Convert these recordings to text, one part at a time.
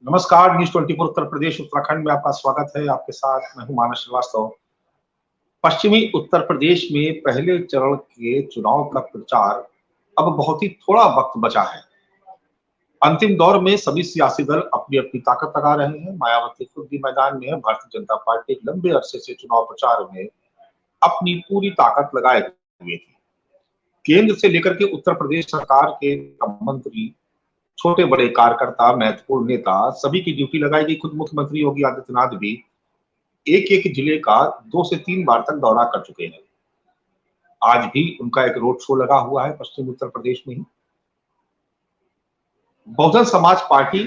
नमस्कार। न्यूज़ 24 उत्तर प्रदेश उत्तराखंड में आपका स्वागत है। आपके साथ मैं हूं मानस श्रीवास्तव। पश्चिमी उत्तर प्रदेश में पहले चरण के चुनाव का प्रचार अब बहुत ही थोड़ा वक्त बचा है। अंतिम दौर में सभी सियासी दल अपनी-अपनी ताकत लगा रहे हैं। मायावती खुद भी मैदान में है। भारतीय जनता पार्टी लंबे अरसे से चुनाव प्रचार में अपनी पूरी ताकत लगाए हुए थी। केंद्र से लेकर के उत्तर प्रदेश सरकार के मंत्री, छोटे-बड़े कार्यकर्ता, महत्वपूर्ण नेता, सभी की ड्यूटी लगाई गई। खुद मुख्यमंत्री योगी आदित्यनाथ भी एक-एक जिले का 2 से 3 बार तक दौरा कर चुके हैं। आज भी उनका एक रोड शो लगा हुआ है पश्चिमी उत्तर प्रदेश में ही। बहुजन समाज पार्टी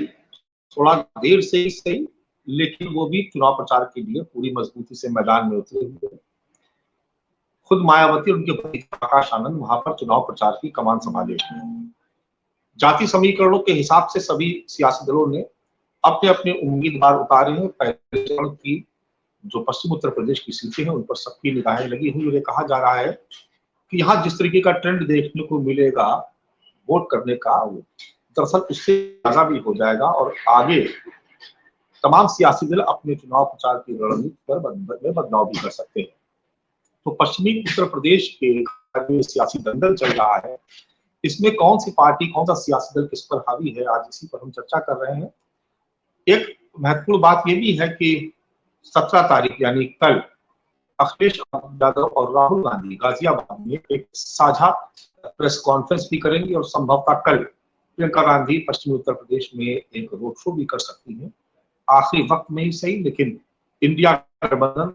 थोड़ा देर से ही सही, लेकिन वो भी चुनाव प्रचार के लिए पूरी मजबूती से मैदान में उतरे हुए हैं। खुद मायावती और उनके भाई प्रकाश आनंद वहां पर चुनाव प्रचार की कमान संभाले हुए हैं। जाति समीकरणों के हिसाब से सभी सियासी दलों ने अपने-अपने उम्मीदवार उतारे हैं। पहले चरण की जो पश्चिम उत्तर प्रदेश की सीटें हैं, उन पर सबकी निगाहें लगी हुई है। कहा जा रहा है कि यहाँ जिस तरीके का ट्रेंड देखने को मिलेगा वोट करने का, दरअसल उससे ज्यादा भी हो जाएगा और आगे तमाम सियासी दल अपने चुनाव प्रचार की रणनीति पर बदलाव भी कर सकते हैं। तो पश्चिमी उत्तर प्रदेश के सियासी दंगल चल रहा है, इसमें कौन सी पार्टी, कौन सा सियासी दल किस पर हावी है, आज इसी पर हम चर्चा कर रहे हैं। एक महत्वपूर्ण बात यह भी है कि 17 तारीख यानी कल अखिलेश यादव और राहुल गांधी गाजियाबाद में एक साझा प्रेस कॉन्फ्रेंस भी करेंगे और संभवतः कल प्रियंका गांधी पश्चिमी उत्तर प्रदेश में एक रोड शो भी कर सकती हैं। आखिरी वक्त में ही सही, लेकिन इंडिया गठबंधन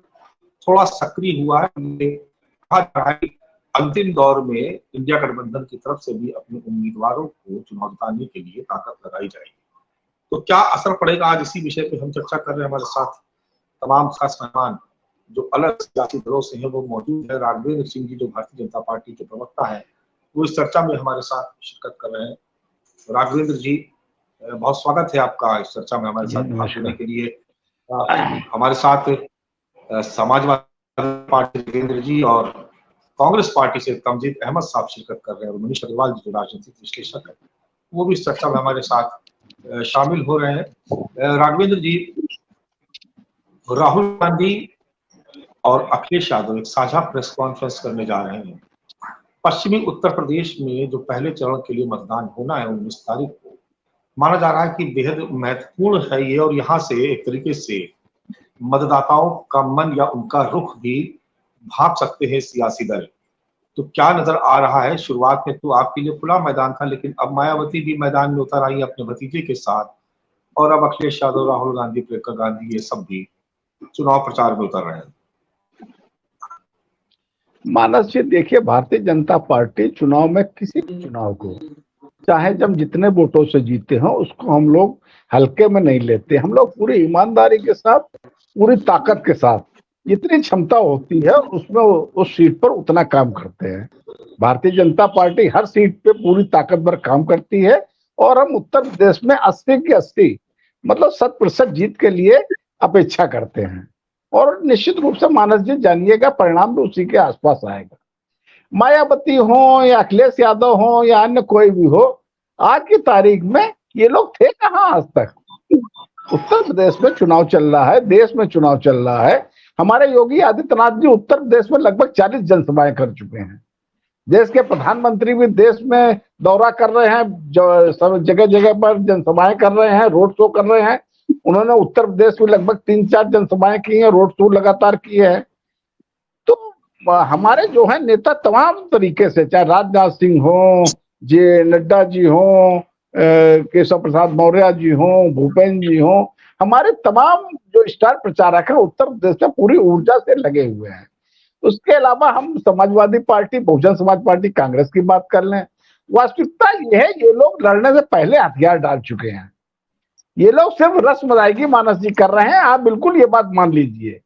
थोड़ा सक्रिय हुआ है। कहा जा रहा है कि अंतिम दौर में इंडिया गठबंधन की तरफ से भी अपने उम्मीदवारों को चुनाव जिताने के लिए ताकत लगाई जाएगी। तो क्या असर पड़ेगा, आज इसी विषय पे हम चर्चा कर रहे हैं। हमारे साथ तमाम खास मेहमान जो अलग सियासी दलों से हैं वो मौजूद है। राघवेंद्र सिंह जी जो भारतीय जनता पार्टी के प्रवक्ता है, वो इस चर्चा में हमारे साथ शिरकत कर रहे हैं। राघवेंद्र जी, बहुत स्वागत है आपका इस चर्चा में हमारे साथ भाग लेने के लिए। हमारे साथ समाजवादी पार्टी राघवेंद्र जी और कांग्रेस पार्टी से तमजीद अहमद साहब शिरकत कर रहे हैं और मनीष अग्रवाल जी जो राजनीतिक विश्लेषक है वो भी इस चर्चा में हमारे साथ शामिल हो रहे हैं। राघवेंद्र जी, राहुल गांधी और अखिलेश यादव एक साझा प्रेस कॉन्फ्रेंस करने जा रहे हैं। पश्चिमी उत्तर प्रदेश में जो पहले चरण के लिए मतदान होना है 19 तारीख को, माना जा रहा है कि बेहद महत्वपूर्ण है ये, और यहाँ से एक तरीके से मतदाताओं का मन या उनका रुख भी भाग सकते हैं सियासी दल। तो क्या नजर आ रहा है? शुरुआत में तो आपके लिए खुला मैदान था, लेकिन अब मायावती भी मैदान में उतर आई अपने भतीजे के साथ, और अब अखिलेश यादव, राहुल गांधी, प्रियंका गांधी ये सब भी चुनाव प्रचार में उतर रहे हैं। मानस जी, देखिए, भारतीय जनता पार्टी चुनाव में किसी भी चुनाव को, चाहे जब जितने वोटों से जीते हो, उसको हम लोग हल्के में नहीं लेते। हम लोग पूरी ईमानदारी के साथ, पूरी ताकत के साथ, जितनी क्षमता होती है उसमें उस सीट पर उतना काम करते हैं। भारतीय जनता पार्टी हर सीट पे पूरी ताकत पर काम करती है और हम उत्तर प्रदेश में 80 की 80 मतलब 100% जीत के लिए अपेक्षा करते हैं। और निश्चित रूप से मानस जी जानिएगा, परिणाम भी उसी के आसपास आएगा। मायावती हो या अखिलेश यादव हो या अन्य कोई भी हो, आज की तारीख में ये लोग थे कहाँ आज तक? उत्तर प्रदेश में चुनाव चल रहा है, देश में चुनाव चल रहा है। हमारे योगी आदित्यनाथ जी उत्तर प्रदेश में लगभग 40 जनसभाएं कर चुके हैं। देश के प्रधानमंत्री भी देश में दौरा कर रहे हैं, जो जगह जगह पर जनसभाएं कर रहे हैं, रोड शो कर रहे हैं। उन्होंने उत्तर प्रदेश में लगभग 3-4 जनसभाएं की हैं, रोड शो लगातार किए हैं। तो हमारे जो है नेता तमाम तरीके से, चाहे राजनाथ सिंह हो, जे नड्डा जी हो, केशव प्रसाद मौर्य जी हो, भूपेंद्र जी हो, हमारे तमाम जो स्टार प्रचारक हैं उत्तर प्रदेश में पूरी ऊर्जा से लगे हुए हैं। उसके अलावा हम समाजवादी पार्टी, बहुजन समाज पार्टी, कांग्रेस की बात कर लें, वास्तविकता यह है ये लोग लड़ने से पहले हथियार डाल चुके हैं। ये लोग सिर्फ रस्म अदायगी मानस जी कर रहे हैं। आप बिल्कुल ये बात मान लीजिए,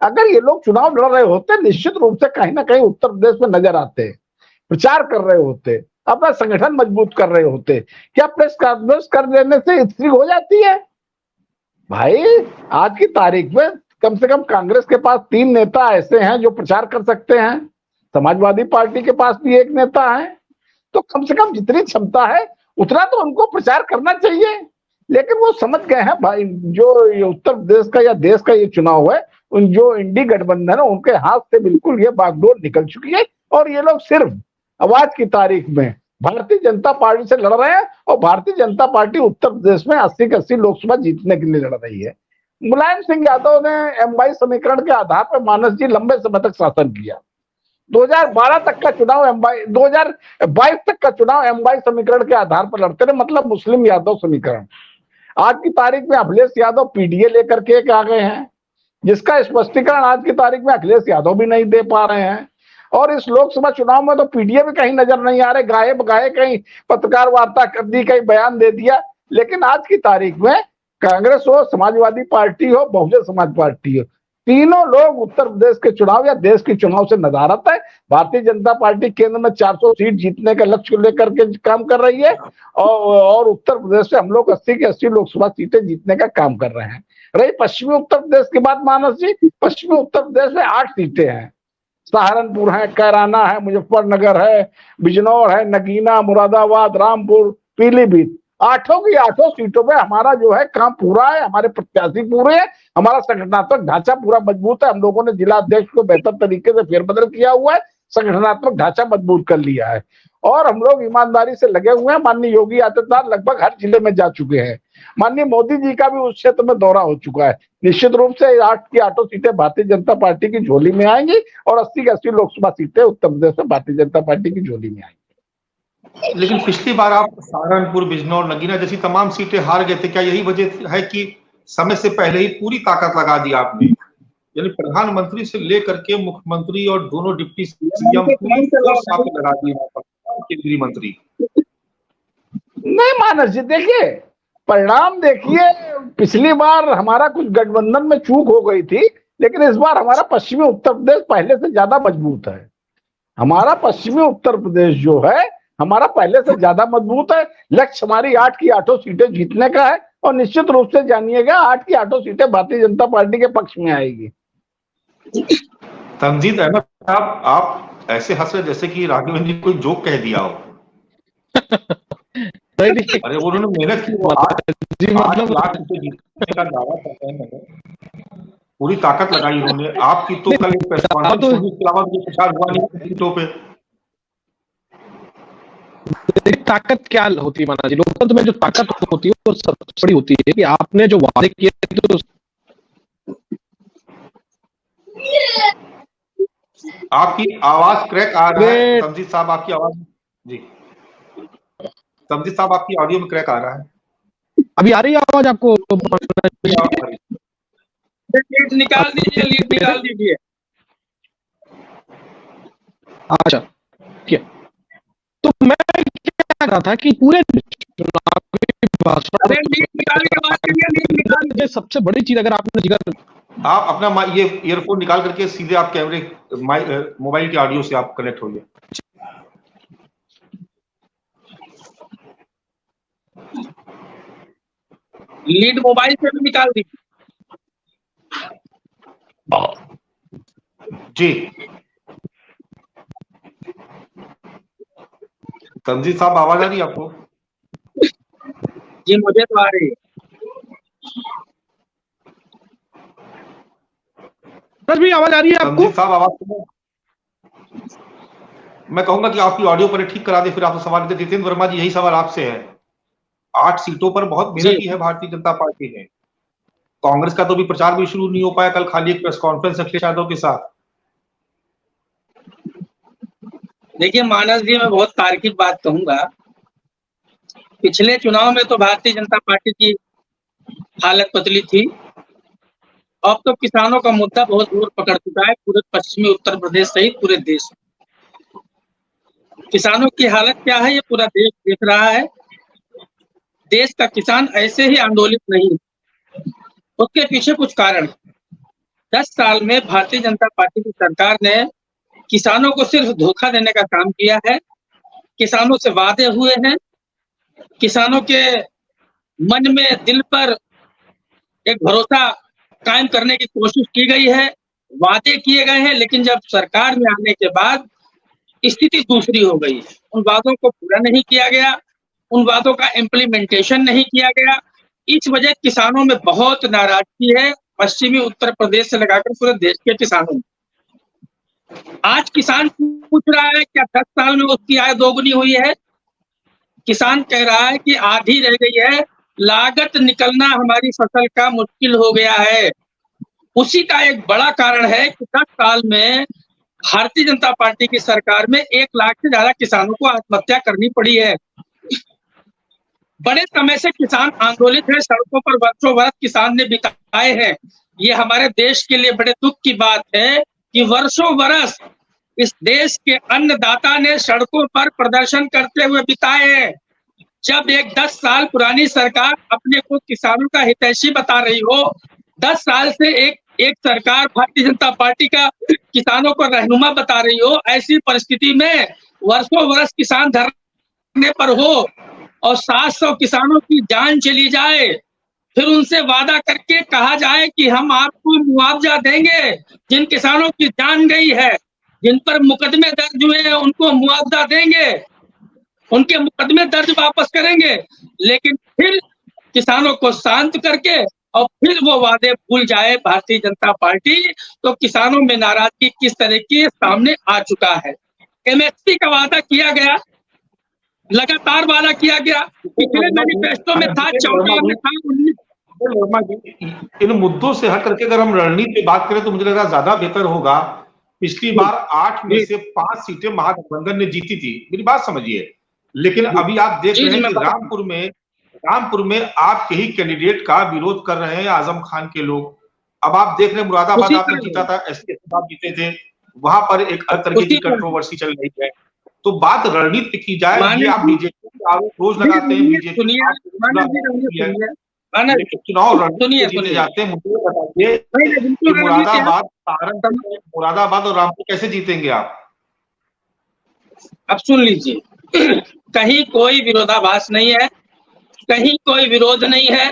अगर ये लोग चुनाव लड़ रहे होते, निश्चित रूप से कहीं ना कहीं उत्तर प्रदेश में नजर आते, प्रचार कर रहे होते, अपना संगठन मजबूत कर रहे होते। क्या प्रेस कॉन्फ्रेंस कर देने से स्थिति हो जाती है? भाई, आज की तारीख में कम से कम कांग्रेस के पास 3 नेता ऐसे हैं जो प्रचार कर सकते हैं। समाजवादी पार्टी के पास भी 1 नेता है। तो कम से कम जितनी क्षमता है उतना तो उनको प्रचार करना चाहिए। लेकिन वो समझ गए हैं भाई, जो ये उत्तर प्रदेश का या देश का ये चुनाव है, उन जो इंडी गठबंधन है उनके हाथ से बिल्कुल ये बागडोर निकल चुकी है, और ये लोग सिर्फ आवाज की तारीख में भारतीय जनता पार्टी से लड़ रहे हैं, और भारतीय जनता पार्टी उत्तर प्रदेश में 80 के 80 लोकसभा जीतने के लिए लड़ रही है। मुलायम सिंह यादव ने M22 समीकरण के आधार पर मानस जी लंबे समय तक शासन किया। 2012 तक का चुनाव 2022 तक का चुनाव M22 समीकरण के आधार पर लड़ते रहे, मतलब मुस्लिम यादव समीकरण। आज की तारीख में अखिलेश यादव पीडीए लेकर के आ गए हैं, जिसका स्पष्टीकरण आज की तारीख में अखिलेश यादव भी नहीं दे पा रहे हैं। और इस लोकसभा चुनाव में तो पीडीए भी कहीं नजर नहीं आ रहे, गायब गाये, कहीं पत्रकार वार्ता कर दी, कहीं बयान दे दिया। लेकिन आज की तारीख में कांग्रेस हो, समाजवादी पार्टी हो, बहुजन समाज पार्टी हो, तीनों लोग उत्तर प्रदेश के चुनाव या देश के चुनाव से नदारत है। भारतीय जनता पार्टी केंद्र में 400 सीट जीतने का लक्ष्य लेकर के काम कर रही है, और उत्तर प्रदेश से हम लोग 80 के 80 लोकसभा सीटें जीतने का काम कर रहे हैं। रही पश्चिमी उत्तर प्रदेश की बात मानस जी, पश्चिमी उत्तर प्रदेश में 8 सीटें हैं। सहारनपुर है, कैराना है, मुजफ्फरनगर है, बिजनौर है, नगीना, मुरादाबाद, रामपुर, पीलीभीत। 8 की 8 सीटों पे हमारा जो है काम पूरा है, हमारे प्रत्याशी पूरे हैं, हमारा संगठनात्मक ढांचा पूरा मजबूत है। हम लोगों ने जिला अध्यक्ष को बेहतर तरीके से फेरबदल किया हुआ है, संगठनात्मक ढांचा मजबूत कर लिया है, और हम लोग ईमानदारी से लगे हुए हैं। माननीय योगी आदित्यनाथ लगभग हर जिले में जा चुके हैं। माननीय मोदी जी का भी उस क्षेत्र में दौरा हो चुका है। निश्चित रूप से 8 की 8 सीटें भारतीय जनता पार्टी की झोली में आएंगी, और 80 की 80 लोकसभा सीटें उत्तर प्रदेश में भारतीय जनता पार्टी की झोली में आएंगी। लेकिन पिछली बार आप सहारनपुर, बिजनौर, नगीना जैसी तमाम सीटें हार गए थे। क्या यही वजह है कि समय से पहले ही पूरी ताकत लगा दी आपने? यानी प्रधानमंत्री से लेकर के मुख्यमंत्री और दोनों डिप्टी सीएम लगा दी केंद्रीय मंत्री। नहीं मानस जी, देखिए परिणाम देखिए, पिछली बार हमारा कुछ गठबंधन में चूक हो गई थी, लेकिन इस बार हमारा पश्चिमी उत्तर प्रदेश पहले से ज्यादा मजबूत है। हमारा पश्चिमी उत्तर प्रदेश जो है हमारा पहले से ज्यादा मजबूत है। लक्ष्य हमारी 8 की 8 सीटें जीतने का है, और निश्चित रूप से जानिएगा 8 की 8 सीटें भारतीय जनता पार्टी के पक्ष में आएगी। तंजीद अहमद साहब, आप ऐसे हंस रहे जैसे कि राघवेंद्र जी कोई जोक कह दिया हो। अरे उन्होंने मेहनत की, 8 लाख सीटें जीतने का दावा करते हैं, पूरी ताकत लगाई उन्होंने। आपकी तो कल एक प्रेस कॉन्फ्रेंस हुई, इसके अलावा मुझे प्रचार हुआ नहीं सीटों पे। ताकत क्या होती है माना जी? लोकतंत्र में जो ताकत होती है वो सबसे बड़ी होती है कि आपने जो वादे किए तो आपकी आवाज क्रैक आ रहा है तमजीद साहब, आपकी आवाज जी, तमजीद साहब आपकी ऑडियो में क्रैक आ रहा है। अभी आ रही है आवाज आपको? लीड निकाल दीजिए, लीड निकाल दीजिए। अच्छा ठीक है, तो मैं क्या कहा था कि पूरे चुनावी भाषण में सबसे बड़ी चीज अगर आपने जिक्र, आप अपना ये ईयरफोन निकाल करके सीधे आप कैमरे मोबाइल के ऑडियो से आप कनेक्ट होइए। लीड मोबाइल से भी निकाल दीजिए जी। तंजीद साहब आवाज आ रही है आपको? जी मुझे तो आ रही है। भी आवाज आ रही है आपको? साहब आवाज, मैं कहूंगा कि आपकी ऑडियो पर ठीक करा दे, फिर आपसे सवाल। जितेंद्र वर्मा जी, यही सवाल आपसे है। 8 सीटों पर बहुत मेहनत की है भारतीय जनता पार्टी ने। कांग्रेस का तो भी प्रचार भी शुरू नहीं हो पाया, कल खाली एक प्रेस कॉन्फ्रेंस अखिलेश यादव के साथ। देखिए मानस जी, मैं बहुत तार्किक बात कहूंगा। पिछले चुनाव में तो भारतीय जनता पार्टी की हालत पतली थी, अब तो किसानों का मुद्दा बहुत जोर पकड़ चुका है पूरे पश्चिमी उत्तर प्रदेश सहित पूरे देश में। किसानों की हालत क्या है ये पूरा देश देख रहा है। देश का किसान ऐसे ही आंदोलित नहीं है, उसके पीछे कुछ कारण। 10 साल में भारतीय जनता पार्टी की सरकार ने किसानों को सिर्फ धोखा देने का काम किया है। किसानों से वादे हुए हैं, किसानों के मन में, दिल पर एक भरोसा कायम करने की कोशिश की गई है, वादे किए गए हैं, लेकिन जब सरकार में आने के बाद स्थिति दूसरी हो गई है। उन वादों को पूरा नहीं किया गया, उन वादों का इम्प्लीमेंटेशन नहीं किया गया, इस वजह किसानों में बहुत नाराजगी है, पश्चिमी उत्तर प्रदेश से लगाकर पूरे देश के किसानों में। आज किसान पूछ रहा है क्या 10 साल में उसकी आय दोगुनी हुई है? किसान कह रहा है कि आधी रह गई है, लागत निकलना हमारी फसल का मुश्किल हो गया है। उसी का एक बड़ा कारण है कि 10 साल में भारतीय जनता पार्टी की सरकार में 1 लाख से ज्यादा किसानों को आत्महत्या करनी पड़ी है। बड़े समय से किसान आंदोलित है, सड़कों पर वर्षों वर्ष किसान ने बिताए हैं। ये हमारे देश के लिए बड़े दुख की बात है कि वर्षों वर्ष इस देश के अन्नदाता ने सड़कों पर प्रदर्शन करते हुए बिताए हैं। जब एक 10 साल पुरानी सरकार अपने को किसानों का हितैषी बता रही हो, 10 साल से एक सरकार भारतीय जनता पार्टी का किसानों को रहनुमा बता रही हो, ऐसी परिस्थिति में वर्षों वर्ष किसान धरने पर हो और 700 किसानों की जान चली जाए, फिर उनसे वादा करके कहा जाए कि हम आपको मुआवजा देंगे। जिन किसानों की जान गई है, जिन पर मुकदमे दर्ज हुए हैं, उनको मुआवजा देंगे, उनके मुकदमे दर्ज वापस करेंगे, लेकिन फिर किसानों को शांत करके और फिर वो वादे भूल जाए भारतीय जनता पार्टी। तो किसानों में नाराजगी किस तरह की सामने आ चुका है। एमएसपी का वादा किया गया, लगातार वादा किया गया, पिछले मैनिफेस्टो में था, 14 में था, 19। वर्मा जी, इन मुद्दों से हट करके अगर हम रणनीति की बात करें तो मुझे लग रहा ज्यादा बेहतर होगा। पिछली बार 8 में से 5 सीटें महागठबंधन ने जीती थी, मेरी बात समझिए। लेकिन अभी आप देख रहे हैं कि रामपुर में आपके ही कैंडिडेट का विरोध कर रहे हैं आजम खान के लोग। अब आप देख रहे हैं मुरादाबाद आपने जीता था, एसपी साहब जीते थे, वहां पर एक अलग तरह की कंट्रोवर्सी चल रही है। तो बात रणनीति की जाए, ये आप बीजेपी के आरोप रोज लगाते हैं, बीजेपी चुनाव रणनीति जाते हैं। मुझे बताइए मुरादाबाद और रामपुर कैसे जीतेंगे आप? अब सुन लीजिए, कहीं कोई विरोधाभास नहीं है, कहीं कोई विरोध नहीं है,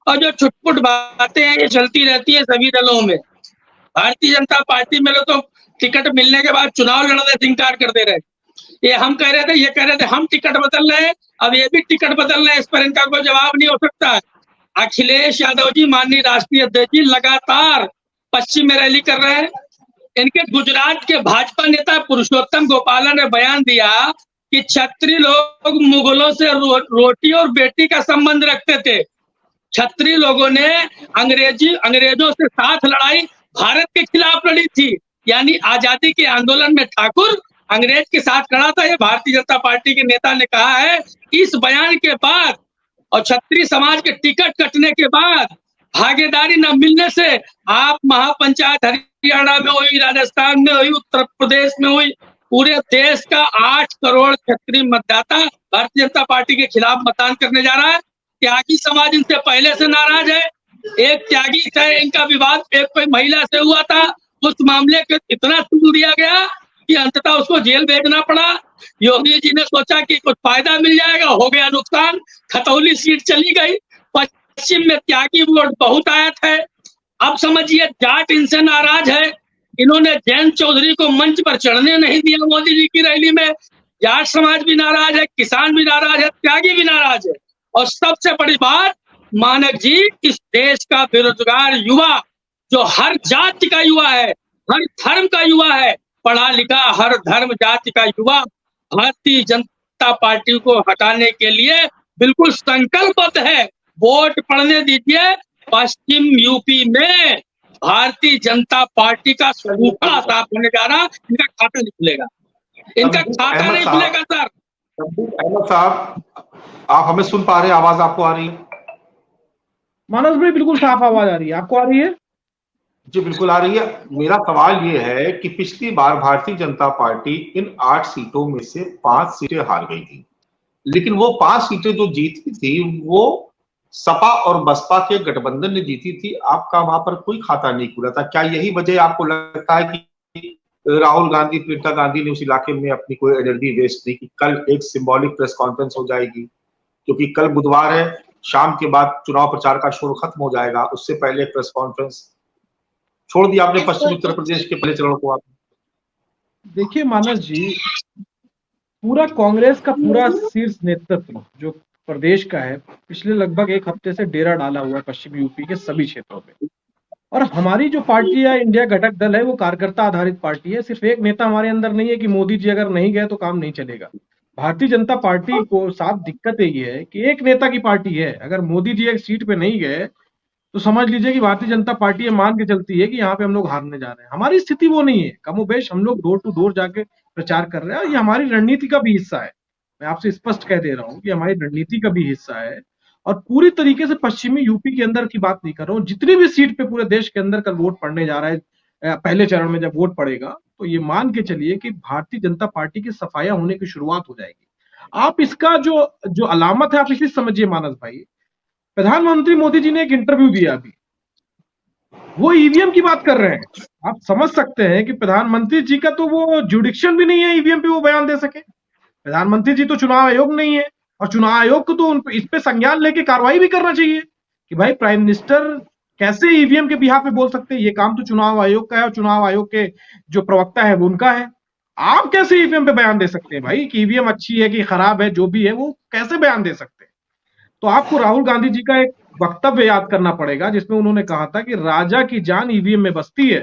और जो छुटपुट बातें हैं ये चलती रहती है सभी दलों में। भारतीय जनता पार्टी में तो टिकट मिलने के बाद चुनाव लड़ने से इंकार कर दे रहे, ये हम कह रहे थे, ये कह रहे थे हम टिकट बदल रहे हैं, अब ये भी टिकट बदल रहे हैं, इस पर इनका कोई जवाब नहीं हो सकता। अखिलेश यादव जी, माननीय राष्ट्रीय अध्यक्ष जी, लगातार पश्चिम में रैली कर रहे हैं। इनके गुजरात के भाजपा नेता पुरुषोत्तम गोपाला ने बयान दिया कि क्षत्रिय लोग मुगलों से रोटी और बेटी का संबंध रखते थे। क्षत्रिय लोगों ने अंग्रेजों से साथ लड़ाई भारत के खिलाफ लड़ी थी, यानी आजादी के आंदोलन में ठाकुर अंग्रेज के साथ खड़ा था। ये भारतीय जनता पार्टी के नेता ने कहा है। इस बयान के बाद और क्षत्रिय समाज के टिकट कटने के बाद, भागीदारी न मिलने से आप महापंचायत हरियाणा में हुई, राजस्थान में हुई, उत्तर प्रदेश में हुई, पूरे देश का 8 करोड़ क्षत्रिय मतदाता भारतीय जनता पार्टी के खिलाफ मतदान करने जा रहा है। त्यागी समाज इनसे पहले से नाराज है। एक त्यागी से इनका विवाद एक कोई महिला से हुआ था, उस मामले को इतना तूल दिया गया कि अंततः उसको जेल भेजना पड़ा। योगी जी ने सोचा कि कुछ फायदा मिल जाएगा, हो गया नुकसान, खतौली सीट चली गई। पश्चिम में त्यागी वोट बहुत आया है। अब समझिए जाट इनसे नाराज है, इन्होंने जयंत चौधरी को मंच पर चढ़ने नहीं दिया मोदी जी की रैली में। जाट समाज भी नाराज है, किसान भी नाराज है, त्यागी भी नाराज है, और सबसे बड़ी बात, मानक जी, इस देश का बेरोजगार युवा, जो हर जाति का युवा है, हर धर्म का युवा है, पढ़ा लिखा हर धर्म जाति का युवा भारतीय जनता पार्टी को हटाने के लिए बिल्कुल संकल्पबद्ध है। वोट पड़ने दीजिए, पश्चिम यूपी में भारतीय जनता पार्टी का सूखा साफ होने जा रहा, इनका खाता नहीं खुलेगा, इनका खाता नहीं खुलेगा। सर अहमद साहब, आप हमें सुन पा रहे हैं? आवाज आपको आ रही है? मानस भाई बिल्कुल साफ आवाज आ रही है, आपको आ रही है? जी बिल्कुल आ रही है। मेरा सवाल ये है कि पिछली बार भारतीय जनता पार्टी इन 8 सीटों में से 5 सीटें हार गई थी, लेकिन वो 5 सीटें जो जीती थी वो सपा और बसपा के गठबंधन ने जीती थी। आपका वहां पर कोई खाता नहीं खुला था। क्या यही वजह आपको लगता है कि राहुल गांधी, प्रियंका गांधी ने उस इलाके में अपनी कोई एनर्जी वेस्ट नहीं की? कल एक सिंबॉलिक प्रेस कॉन्फ्रेंस हो जाएगी, क्योंकि कल बुधवार है, शाम के बाद चुनाव प्रचार का शोर खत्म हो जाएगा, उससे पहले प्रेस कॉन्फ्रेंस छोड़ दिया आपने पश्चिम उत्तर प्रदेश के पहले चरण को। आप देखिए मानस जी, पूरा कांग्रेस का पूरा शीर्ष नेतृत्व जो प्रदेश का है, पिछले लगभग एक हफ्ते से डेरा डाला हुआ है पश्चिमी यूपी के सभी क्षेत्रों पे। और हमारी जो पार्टी है, इंडिया घटक दल है, वो कार्यकर्ता आधारित पार्टी है। सिर्फ एक नेता हमारे अंदर नहीं है कि मोदी जी अगर नहीं गए तो काम नहीं चलेगा। भारतीय जनता पार्टी को साफ दिक्कत ये है कि एक नेता की पार्टी है, अगर मोदी जी एक सीट पे नहीं गए तो समझ लीजिए कि भारतीय जनता पार्टी ये मान के चलती है कि यहाँ पे हम लोग हारने जा रहे हैं। हमारी स्थिति वो नहीं है, कमोबेश हम लोग डोर टू डोर जाके प्रचार कर रहे हैं, और ये हमारी रणनीति का भी हिस्सा है। मैं आपसे स्पष्ट कह दे रहा हूँ कि हमारी रणनीति का भी हिस्सा है, और पूरी तरीके से पश्चिमी यूपी के अंदर की बात नहीं कर रहा हूँ, जितनी भी सीट पे पूरे देश के अंदर कल वोट पड़ने जा रहा है, पहले चरण में जब वोट पड़ेगा तो ये मान के चलिए कि भारतीय जनता पार्टी की सफाया होने की शुरुआत हो जाएगी। आप इसका जो जो अलामत है आप इसी समझिए मानस भाई, प्रधानमंत्री मोदी जी ने एक इंटरव्यू दिया अभी, वो ईवीएम की बात कर रहे हैं। आप समझ सकते हैं कि प्रधानमंत्री जी का तो वो जुडिक्शन भी नहीं है ईवीएम पे वो बयान दे सके। प्रधानमंत्री जी तो चुनाव आयोग नहीं है, और चुनाव आयोग को तो इस पे संज्ञान लेके कार्रवाई भी करना चाहिए कि भाई प्राइम मिनिस्टर कैसे ईवीएम के बिहाफ पे बोल सकते हैं। ये काम तो चुनाव आयोग का है, और चुनाव आयोग के जो प्रवक्ता है वो उनका है। आप कैसे ईवीएम पे बयान दे सकते हैं भाई कि ईवीएम अच्छी है कि खराब है, जो भी है वो कैसे बयान दे सकते हैं। तो आपको राहुल गांधी जी का एक वक्तव्य याद करना पड़ेगा जिसमें उन्होंने कहा था कि राजा की जान ईवीएम में बसती है।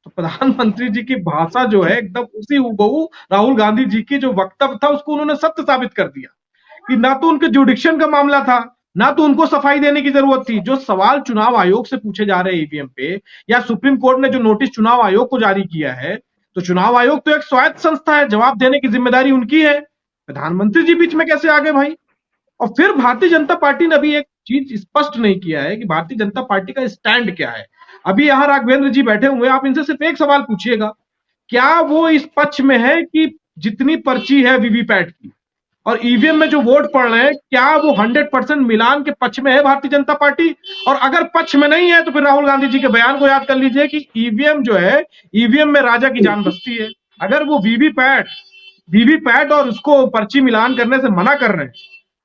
तो प्रधानमंत्री जी की भाषा जो है एकदम उसी हूबहू राहुल गांधी जी की जो वक्तव्य था उसको उन्होंने सत्य साबित कर दिया कि ना तो उनके जुडिक्शन का मामला था, ना तो उनको सफाई देने की जरूरत थी। जो सवाल चुनाव आयोग से पूछे जा रहे हैं ईवीएम पे, या सुप्रीम कोर्ट ने जो नोटिस चुनाव आयोग को जारी किया है, तो चुनाव आयोग तो एक स्वायत्त संस्था है, जवाब देने की जिम्मेदारी उनकी है। प्रधानमंत्री जी बीच में कैसे आ गए भाई? और फिर भारतीय जनता पार्टी ने अभी एक चीज स्पष्ट नहीं किया है कि भारतीय जनता पार्टी का स्टैंड क्या है। अभी यहां राघवेंद्र जी बैठे हुए हैं, आप इनसे सिर्फ एक सवाल पूछिएगा, क्या वो इस पक्ष में है कि जितनी पर्ची है वीवीपैट की और ईवीएम में जो वोट पड़ रहे हैं, क्या वो 100% मिलान के पक्ष में है भारतीय जनता पार्टी? और अगर पक्ष में नहीं है तो फिर राहुल गांधी जी के बयान को याद कर लीजिए कि ईवीएम जो है, ईवीएम में राजा की जान बसती है। अगर वो वीवीपैट और उसको पर्ची मिलान करने से मना कर रहे हैं,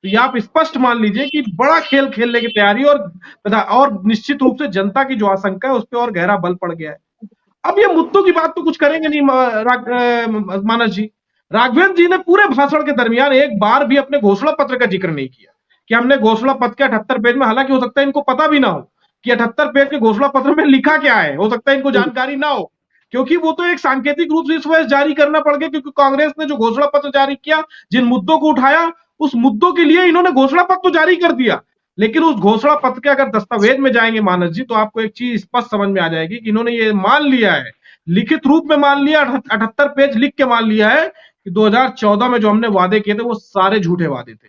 तो ये आप स्पष्ट मान लीजिए कि बड़ा खेल खेलने की तैयारी, और निश्चित रूप से जनता की जो आशंका है उस पर और गहरा बल पड़ गया है। अब ये मुद्दों की बात तो कुछ करेंगे नहीं मानस जी। राघवेंद्र जी ने पूरे भाषण के दरमियान एक बार भी अपने घोषणा पत्र का जिक्र नहीं किया कि हमने घोषणा पत्र के 78 पेज में, हालांकि हो सकता है इनको पता भी ना हो कि 78 पेज के घोषणा पत्र में लिखा क्या है, हो सकता है इनको जानकारी ना हो, क्योंकि वो तो एक सांकेतिक रूप से इस वजह जारी करना पड़ गया क्योंकि कांग्रेस ने जो घोषणा पत्र जारी किया, जिन मुद्दों को उठाया, उस मुद्दों के लिए इन्होंने घोषणा पत्र तो जारी कर दिया। लेकिन उस घोषणा पत्र के अगर दस्तावेज में जाएंगे मानस जी, तो आपको एक चीज स्पष्ट समझ में आ जाएगी कि इन्होंने ये मान लिया है, लिखित रूप में मान लिया, 78 पेज लिख के मान लिया है कि 2014 में जो हमने वादे किए थे वो सारे झूठे वादे थे।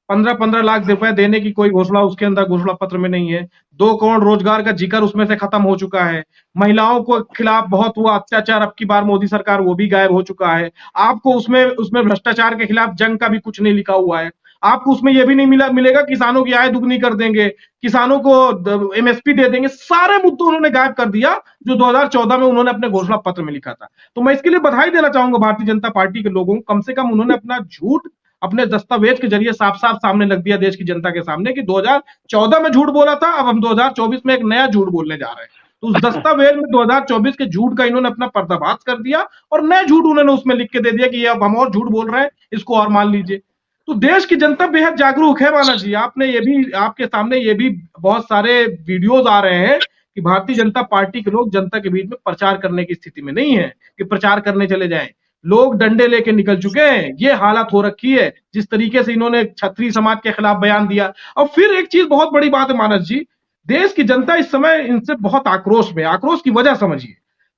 15-15 लाख रुपए देने की कोई घोषणा उसके अंदर घोषणा पत्र में नहीं है। 2 करोड़ रोजगार का जिक्र उसमें से खत्म हो चुका है। महिलाओं को खिलाफ बहुत हुआ अत्याचार, अब की बार मोदी सरकार वो भी गायब हो चुका है। आपको उसमें भ्रष्टाचार के खिलाफ जंग का भी कुछ नहीं लिखा हुआ है। आपको उसमें यह भी नहीं मिलेगा किसानों की आय दुगनी कर देंगे, किसानों को एमएसपी दे देंगे। सारे मुद्दे उन्होंने गायब कर दिया जो 2014 में उन्होंने अपने घोषणा पत्र में लिखा था। तो मैं इसके लिए बधाई देना चाहूंगा भारतीय जनता पार्टी के लोगों को, कम से कम उन्होंने अपना झूठ अपने दस्तावेज के जरिए साफ साफ सामने रख दिया देश की जनता के सामने कि 2014 में झूठ बोला था, अब हम 2024 में एक नया झूठ बोलने जा रहे हैं। तो उस दस्तावेज में 2024 के झूठ का इन्होंने अपना पर्दाफाश कर दिया और नया झूठ उन्होंने उसमें लिख के दे दिया कि ये अब हम और झूठ बोल रहे हैं, इसको और मान लीजिए। तो देश की जनता बेहद जागरूक है माना जी। आपने ये भी, आपके सामने ये भी बहुत सारे वीडियोज आ रहे हैं कि भारतीय जनता पार्टी के लोग जनता के बीच में प्रचार करने की स्थिति में नहीं है कि प्रचार करने चले जाएं। लोग डंडे लेके निकल चुके हैं। ये हालत हो रखी है जिस तरीके से इन्होंने क्षत्रिय समाज के खिलाफ बयान दिया। और फिर एक चीज बहुत बड़ी बात है मानस जी, देश की जनता इस समय इनसे बहुत आक्रोश में, आक्रोश की वजह समझिए,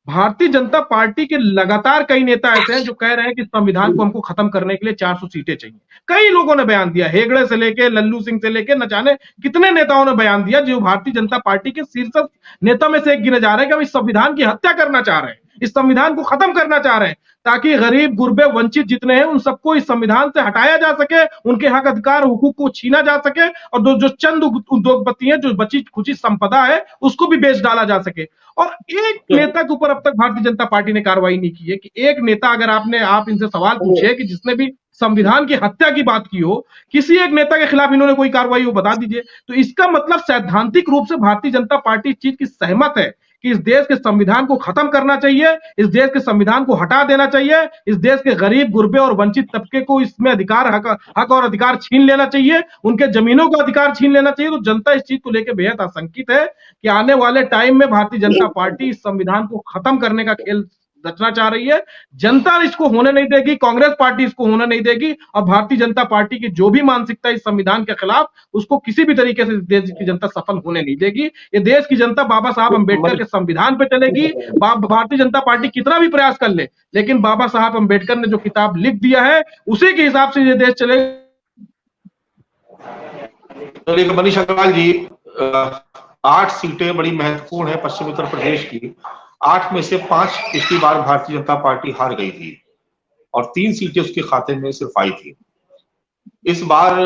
भारतीय जनता पार्टी के लगातार कई नेता ऐसे हैं जो कह रहे हैं कि संविधान को हमको खत्म करने के लिए 400 सीटें चाहिए। कई लोगों ने बयान दिया, हेगड़े से लेके लल्लू सिंह से लेके न जाने कितने नेताओं ने बयान दिया जो भारतीय जनता पार्टी के शीर्ष नेता में से एक गिने जा रहे हैं कि हम इस संविधान की हत्या करना चाह रहे हैं, इस संविधान को खत्म करना चाह रहे हैं ताकि गरीब गुरबे वंचित जितने हैं उन सबको इस संविधान से हटाया जा सके, उनके हक अधिकार हुकूक को छीना जा सके और जो चंद उद्योगपति हैं, जो बची खुची संपदा है उसको भी बेच डाला जा सके। और एक नेता के ऊपर अब तक भारतीय जनता पार्टी ने कार्रवाई नहीं की है कि एक नेता, अगर आप इनसे सवाल पूछे कि जिसने भी संविधान की हत्या की बात की हो, किसी एक नेता के खिलाफ इन्होंने कोई कार्रवाई हो बता दीजिए। तो इसका मतलब सैद्धांतिक रूप से भारतीय जनता पार्टी इस चीज की सहमत है कि इस देश के संविधान को खत्म करना चाहिए, इस देश के संविधान को हटा देना चाहिए, इस देश के गरीब, गुरबे और वंचित तबके को इसमें अधिकार, हक और अधिकार छीन लेना चाहिए, उनके जमीनों का अधिकार छीन लेना चाहिए। तो जनता इस चीज को लेकर बेहद आशंकित है कि आने वाले टाइम में भारतीय जनता पार्टी इस संविधान को खत्म करने का खेल रचना चाह रही है। जनता इसको होने नहीं देगी, कांग्रेस पार्टी इसको होने नहीं देगी, और भारतीय जनता पार्टी की जो भी मानसिकता इस संविधान के खिलाफ, उसको किसी भी तरीके से देश की जनता सफल होने नहीं देगी। ये देश की जनता बाबा साहब अंबेडकर के संविधान पे चलेगी। भारतीय जनता पार्टी कितना भी प्रयास कर ले, लेकिन बाबा साहब अंबेडकर ने जो किताब लिख दिया है उसी के हिसाब से ये देश चलेगा। मनीष अग्रवाल जी, 8 सीटें बड़ी महत्वपूर्ण है पश्चिम उत्तर प्रदेश की। 8 में से 5 पिछली बार भारतीय जनता पार्टी हार गई थी और 3 सीटें उसके खाते में सिर्फ आई थी। इस बार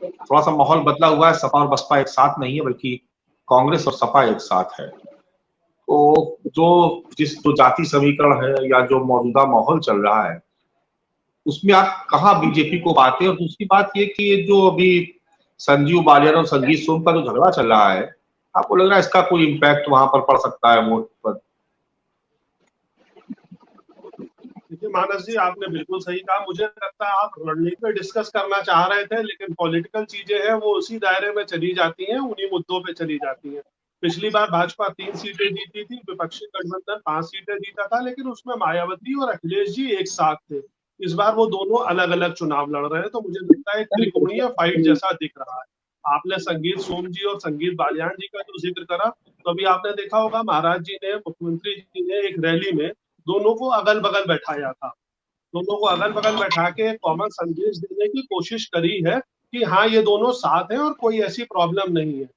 थोड़ा सा माहौल बदला हुआ है, सपा और बसपा एक साथ नहीं है, बल्कि कांग्रेस और सपा एक साथ है। तो जो जाति समीकरण है या जो मौजूदा माहौल चल रहा है, उसमें आप कहाँ बीजेपी को पाते हैं? और दूसरी बात ये कि ये जो अभी संजीव बालियान और संगीत सोम का जो झगड़ा चल रहा है, आपको लग रहा है इसका कोई इम्पैक्ट वहां पर पड़ सकता है वोट पर? देखिए मानस जी, आपने बिल्कुल सही कहा। मुझे लगता है आप रणनीति डिस्कस करना चाह रहे थे, लेकिन पॉलिटिकल चीजें हैं वो उसी दायरे में चली जाती हैं, उन्हीं मुद्दों पे चली जाती हैं। पिछली बार भाजपा 3 सीटें जीती थी, विपक्षी गठबंधन 5 सीटें जीता था, लेकिन उसमें मायावती और अखिलेश जी एक साथ थे। इस बार वो दोनों अलग अलग चुनाव लड़ रहे हैं, तो मुझे लगता है त्रिकोणीय फाइट जैसा दिख रहा है। आपने संगीत सोम जी और संगीत बालियान जी का जो जिक्र करा, तो अभी आपने देखा होगा महाराज जी ने, मुख्यमंत्री जी ने एक रैली में दोनों को अगल बगल बैठाया था। दोनों को अगल बगल बैठा के कॉमन संदेश देने की कोशिश करी है कि हाँ, ये दोनों साथ हैं और कोई ऐसी प्रॉब्लम नहीं है।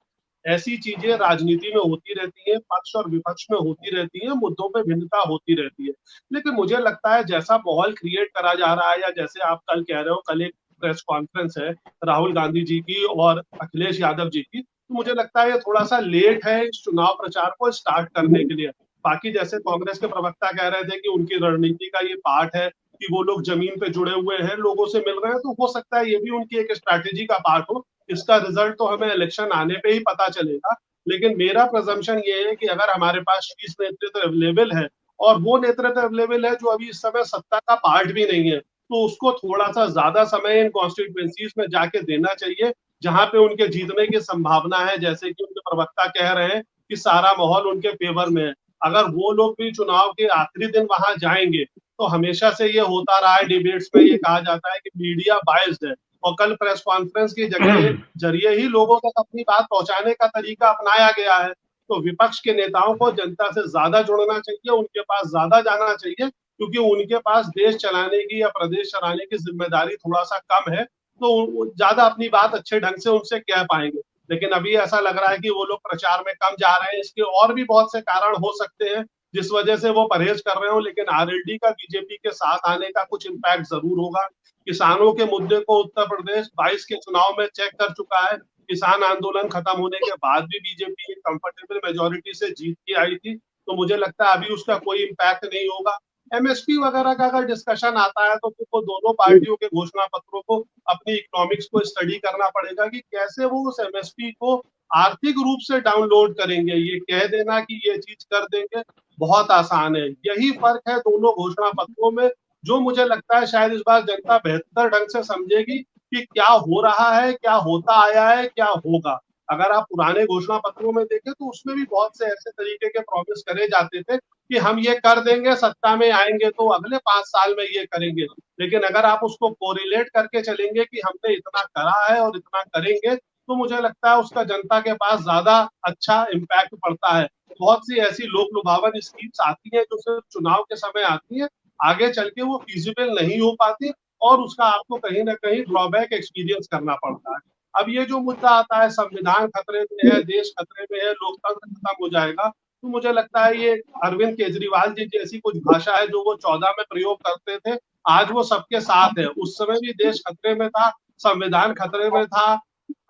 ऐसी चीजें राजनीति में होती रहती है, पक्ष और विपक्ष में होती रहती है, मुद्दों पे भिन्नता होती रहती है। लेकिन मुझे लगता है जैसा माहौल क्रिएट करा जा रहा है, या जैसे आप कल कह रहे हो, कल एक प्रेस कॉन्फ्रेंस है राहुल गांधी जी की और अखिलेश यादव जी की, तो मुझे लगता है ये थोड़ा सा लेट है इस चुनाव प्रचार को स्टार्ट करने के लिए। बाकी जैसे कांग्रेस के प्रवक्ता कह रहे थे कि उनकी रणनीति का ये पार्ट है कि वो लोग जमीन पे जुड़े हुए हैं, लोगों से मिल रहे हैं, तो हो सकता है ये भी उनकी एक स्ट्रैटेजी का पार्ट हो। इसका रिजल्ट तो हमें इलेक्शन आने पे ही पता चलेगा। लेकिन मेरा प्रजम्पशन ये है कि अगर हमारे पास शीर्ष नेतृत्व अवेलेबल है, और वो नेतृत्व अवेलेबल है जो अभी इस समय सत्ता का पार्ट भी नहीं है, तो उसको थोड़ा सा ज्यादा समय इन कॉन्स्टिट्यूएंसीज में जाके देना चाहिए जहां पे उनके जीतने की संभावना है। जैसे कि उनके प्रवक्ता कह रहे हैं कि सारा माहौल उनके फेवर में है। अगर वो लोग भी चुनाव के आखिरी दिन वहां जाएंगे, तो हमेशा से ये होता रहा है, डिबेट्स में ये कहा जाता है कि मीडिया बायस्ड है, और कल प्रेस कॉन्फ्रेंस के जरिए ही लोगों तक अपनी बात पहुंचाने का तरीका अपनाया गया है। तो विपक्ष के नेताओं को जनता से ज्यादा जुड़ना चाहिए, उनके पास ज्यादा जाना चाहिए, क्योंकि उनके पास देश चलाने की या प्रदेश चलाने की जिम्मेदारी थोड़ा सा कम है, तो ज्यादा अपनी बात अच्छे ढंग से उनसे कह पाएंगे। लेकिन अभी ऐसा लग रहा है कि वो लोग प्रचार में कम जा रहे हैं। इसके और भी बहुत से कारण हो सकते हैं जिस वजह से वो परहेज कर रहे हो, लेकिन आरएलडी का बीजेपी के साथ आने का कुछ इम्पैक्ट जरूर होगा। किसानों के मुद्दे को उत्तर प्रदेश 22 के चुनाव में चेक कर चुका है। किसान आंदोलन खत्म होने के बाद भी बीजेपी एक कंफर्टेबल मेजोरिटी से जीत के आई थी, तो मुझे लगता है अभी उसका कोई इम्पैक्ट नहीं होगा। एमएसपी वगैरह का अगर डिस्कशन आता है, तो फिर दोनों पार्टियों के घोषणा पत्रों को अपनी इकोनॉमिक्स को स्टडी करना पड़ेगा कि कैसे वो उस एमएसपी को आर्थिक रूप से डाउनलोड करेंगे। ये कह देना कि ये चीज कर देंगे बहुत आसान है। यही फर्क है दोनों घोषणा पत्रों में, जो मुझे लगता है शायद इस बार जनता बेहतर ढंग से समझेगी कि क्या हो रहा है, क्या होता आया है, क्या होगा। अगर आप पुराने घोषणा पत्रों में देखें, तो उसमें भी बहुत से ऐसे तरीके के प्रॉमिस करे जाते थे कि हम ये कर देंगे, सत्ता में आएंगे तो अगले 5 साल में ये करेंगे। लेकिन अगर आप उसको कोरिलेट करके चलेंगे कि हमने इतना करा है और इतना करेंगे, तो मुझे लगता है उसका जनता के पास ज्यादा अच्छा इम्पैक्ट पड़ता है। बहुत सी ऐसी लोक लुभावन स्कीम्स आती है जो सिर्फ चुनाव के समय आती है, आगे चल के वो फिजिबल नहीं हो पाती, और उसका आपको कहीं ना कहीं ड्रॉबैक एक्सपीरियंस करना पड़ता है। अब ये जो मुद्दा आता है, संविधान खतरे में है, देश खतरे में है, लोकतंत्र खत्म हो जाएगा, तो मुझे लगता है ये अरविंद केजरीवाल जी जैसी कुछ भाषा है जो वो 14 में प्रयोग करते थे, आज वो सबके साथ है। उस समय भी देश खतरे में था, संविधान खतरे में था।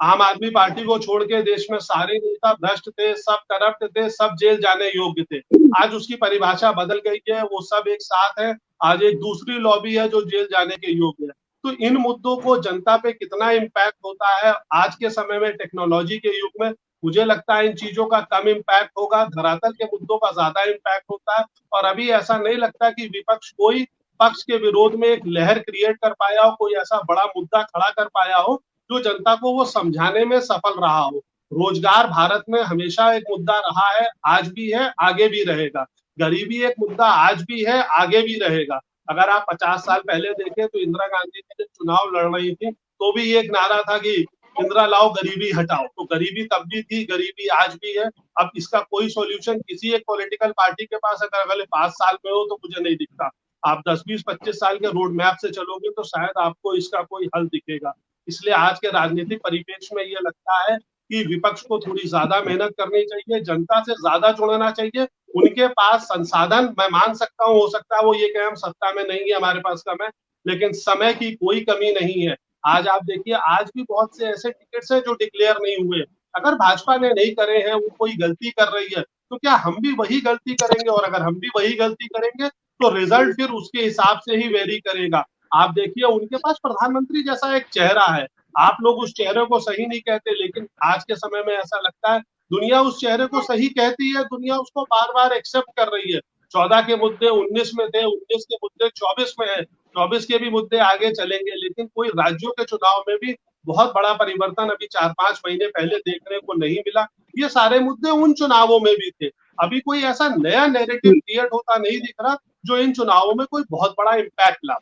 आम आदमी पार्टी को छोड़ के देश में सारे नेता भ्रष्ट थे, सब करप्ट थे, सब जेल जाने योग्य थे। आज उसकी परिभाषा बदल गई है, वो सब एक साथ है। आज एक दूसरी लॉबी है जो जेल जाने के योग्य है। तो इन मुद्दों को जनता पे कितना इम्पैक्ट होता है आज के समय में, टेक्नोलॉजी के युग में, मुझे लगता है इन चीजों का कम इम्पैक्ट होगा, धरातल के मुद्दों का ज्यादा इम्पैक्ट होता है। और अभी ऐसा नहीं लगता कि विपक्ष कोई पक्ष के विरोध में एक लहर क्रिएट कर पाया हो, कोई ऐसा बड़ा मुद्दा खड़ा कर पाया हो जो जनता को वो समझाने में सफल रहा हो। रोजगार भारत में हमेशा एक मुद्दा रहा है, आज भी है, आगे भी रहेगा। गरीबी एक मुद्दा आज भी है, आगे भी रहेगा। अगर आप 50 साल पहले देखें तो इंदिरा गांधी जी जब चुनाव लड़ रही थी तो भी एक नारा था कि इंदिरा लाओ गरीबी हटाओ। तो गरीबी तब भी थी, गरीबी आज भी है। अब इसका कोई सॉल्यूशन किसी एक पॉलिटिकल पार्टी के पास अगर अगले 5 साल में हो तो मुझे नहीं दिखता। आप 10, 20, 25 साल के रोड मैप से चलोगे तो शायद आपको इसका कोई हल दिखेगा। इसलिए आज के राजनीतिक परिप्रेक्ष्य में ये लगता है कि विपक्ष को थोड़ी ज्यादा मेहनत करनी चाहिए, जनता से ज्यादा जुड़ना चाहिए। उनके पास संसाधन, मैं मान सकता हूँ, हो सकता है वो ये कहें हम सत्ता में नहीं है, हमारे पास कम है, लेकिन समय की कोई कमी नहीं है। आज आप देखिए, आज भी बहुत से ऐसे टिकट्स हैं जो डिक्लेयर नहीं हुए। अगर भाजपा ने नहीं करे हैं, वो कोई गलती कर रही है, तो क्या हम भी वही गलती करेंगे? और अगर हम भी वही गलती करेंगे तो रिजल्ट फिर उसके हिसाब से ही वेरी करेगा। आप देखिए, उनके पास प्रधानमंत्री जैसा एक चेहरा है, आप लोग उस चेहरे को सही नहीं कहते, लेकिन आज के समय में ऐसा लगता है दुनिया उस चेहरे को सही कहती है, दुनिया उसको बार बार एक्सेप्ट कर रही है। 14 के मुद्दे 19 में थे, 19 के मुद्दे 24 में है, 24 के भी मुद्दे आगे चलेंगे। लेकिन कोई राज्यों के चुनाव में भी बहुत बड़ा परिवर्तन अभी 4-5 महीने पहले देखने को नहीं मिला। ये सारे मुद्दे उन चुनावों में भी थे। अभी कोई ऐसा नया नैरेटिव क्रिएट होता नहीं दिख रहा जो इन चुनावों में कोई बहुत बड़ा इम्पैक्ट ला।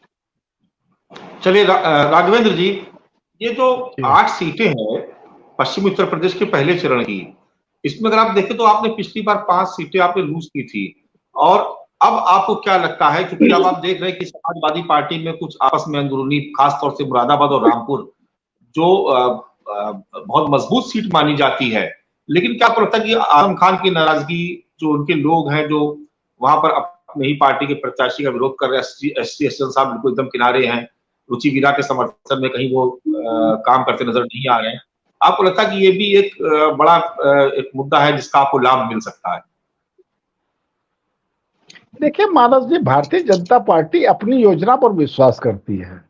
चलिए राघवेंद्र जी, ये जो 8 सीटें हैं पश्चिमी उत्तर प्रदेश के पहले चरण की, इसमें अगर आप देखें तो आपने पिछली बार 5 सीटें आपने लूज की थी, और अब आपको क्या लगता है, क्योंकि अब आप देख रहे हैं कि समाजवादी पार्टी में कुछ आपस में अंदरूनी, खासतौर से मुरादाबाद और रामपुर जो बहुत मजबूत सीट मानी जाती है, लेकिन क्या आपको लगता है कि आजम खान की नाराजगी, जो उनके लोग हैं जो वहां पर अपनी ही पार्टी के प्रत्याशी का विरोध कर रहे हैं, एसटी साहब बिल्कुल एकदम किनारे हैं, रुचि वीरा के समर्थन में कहीं वो काम करते नजर नहीं आ रहे हैं, आपको लगता है कि ये भी एक बड़ा एक मुद्दा है जिसका आपको लाभ मिल सकता है? देखिए मानस जी, भारतीय जनता पार्टी अपनी योजना पर विश्वास करती है।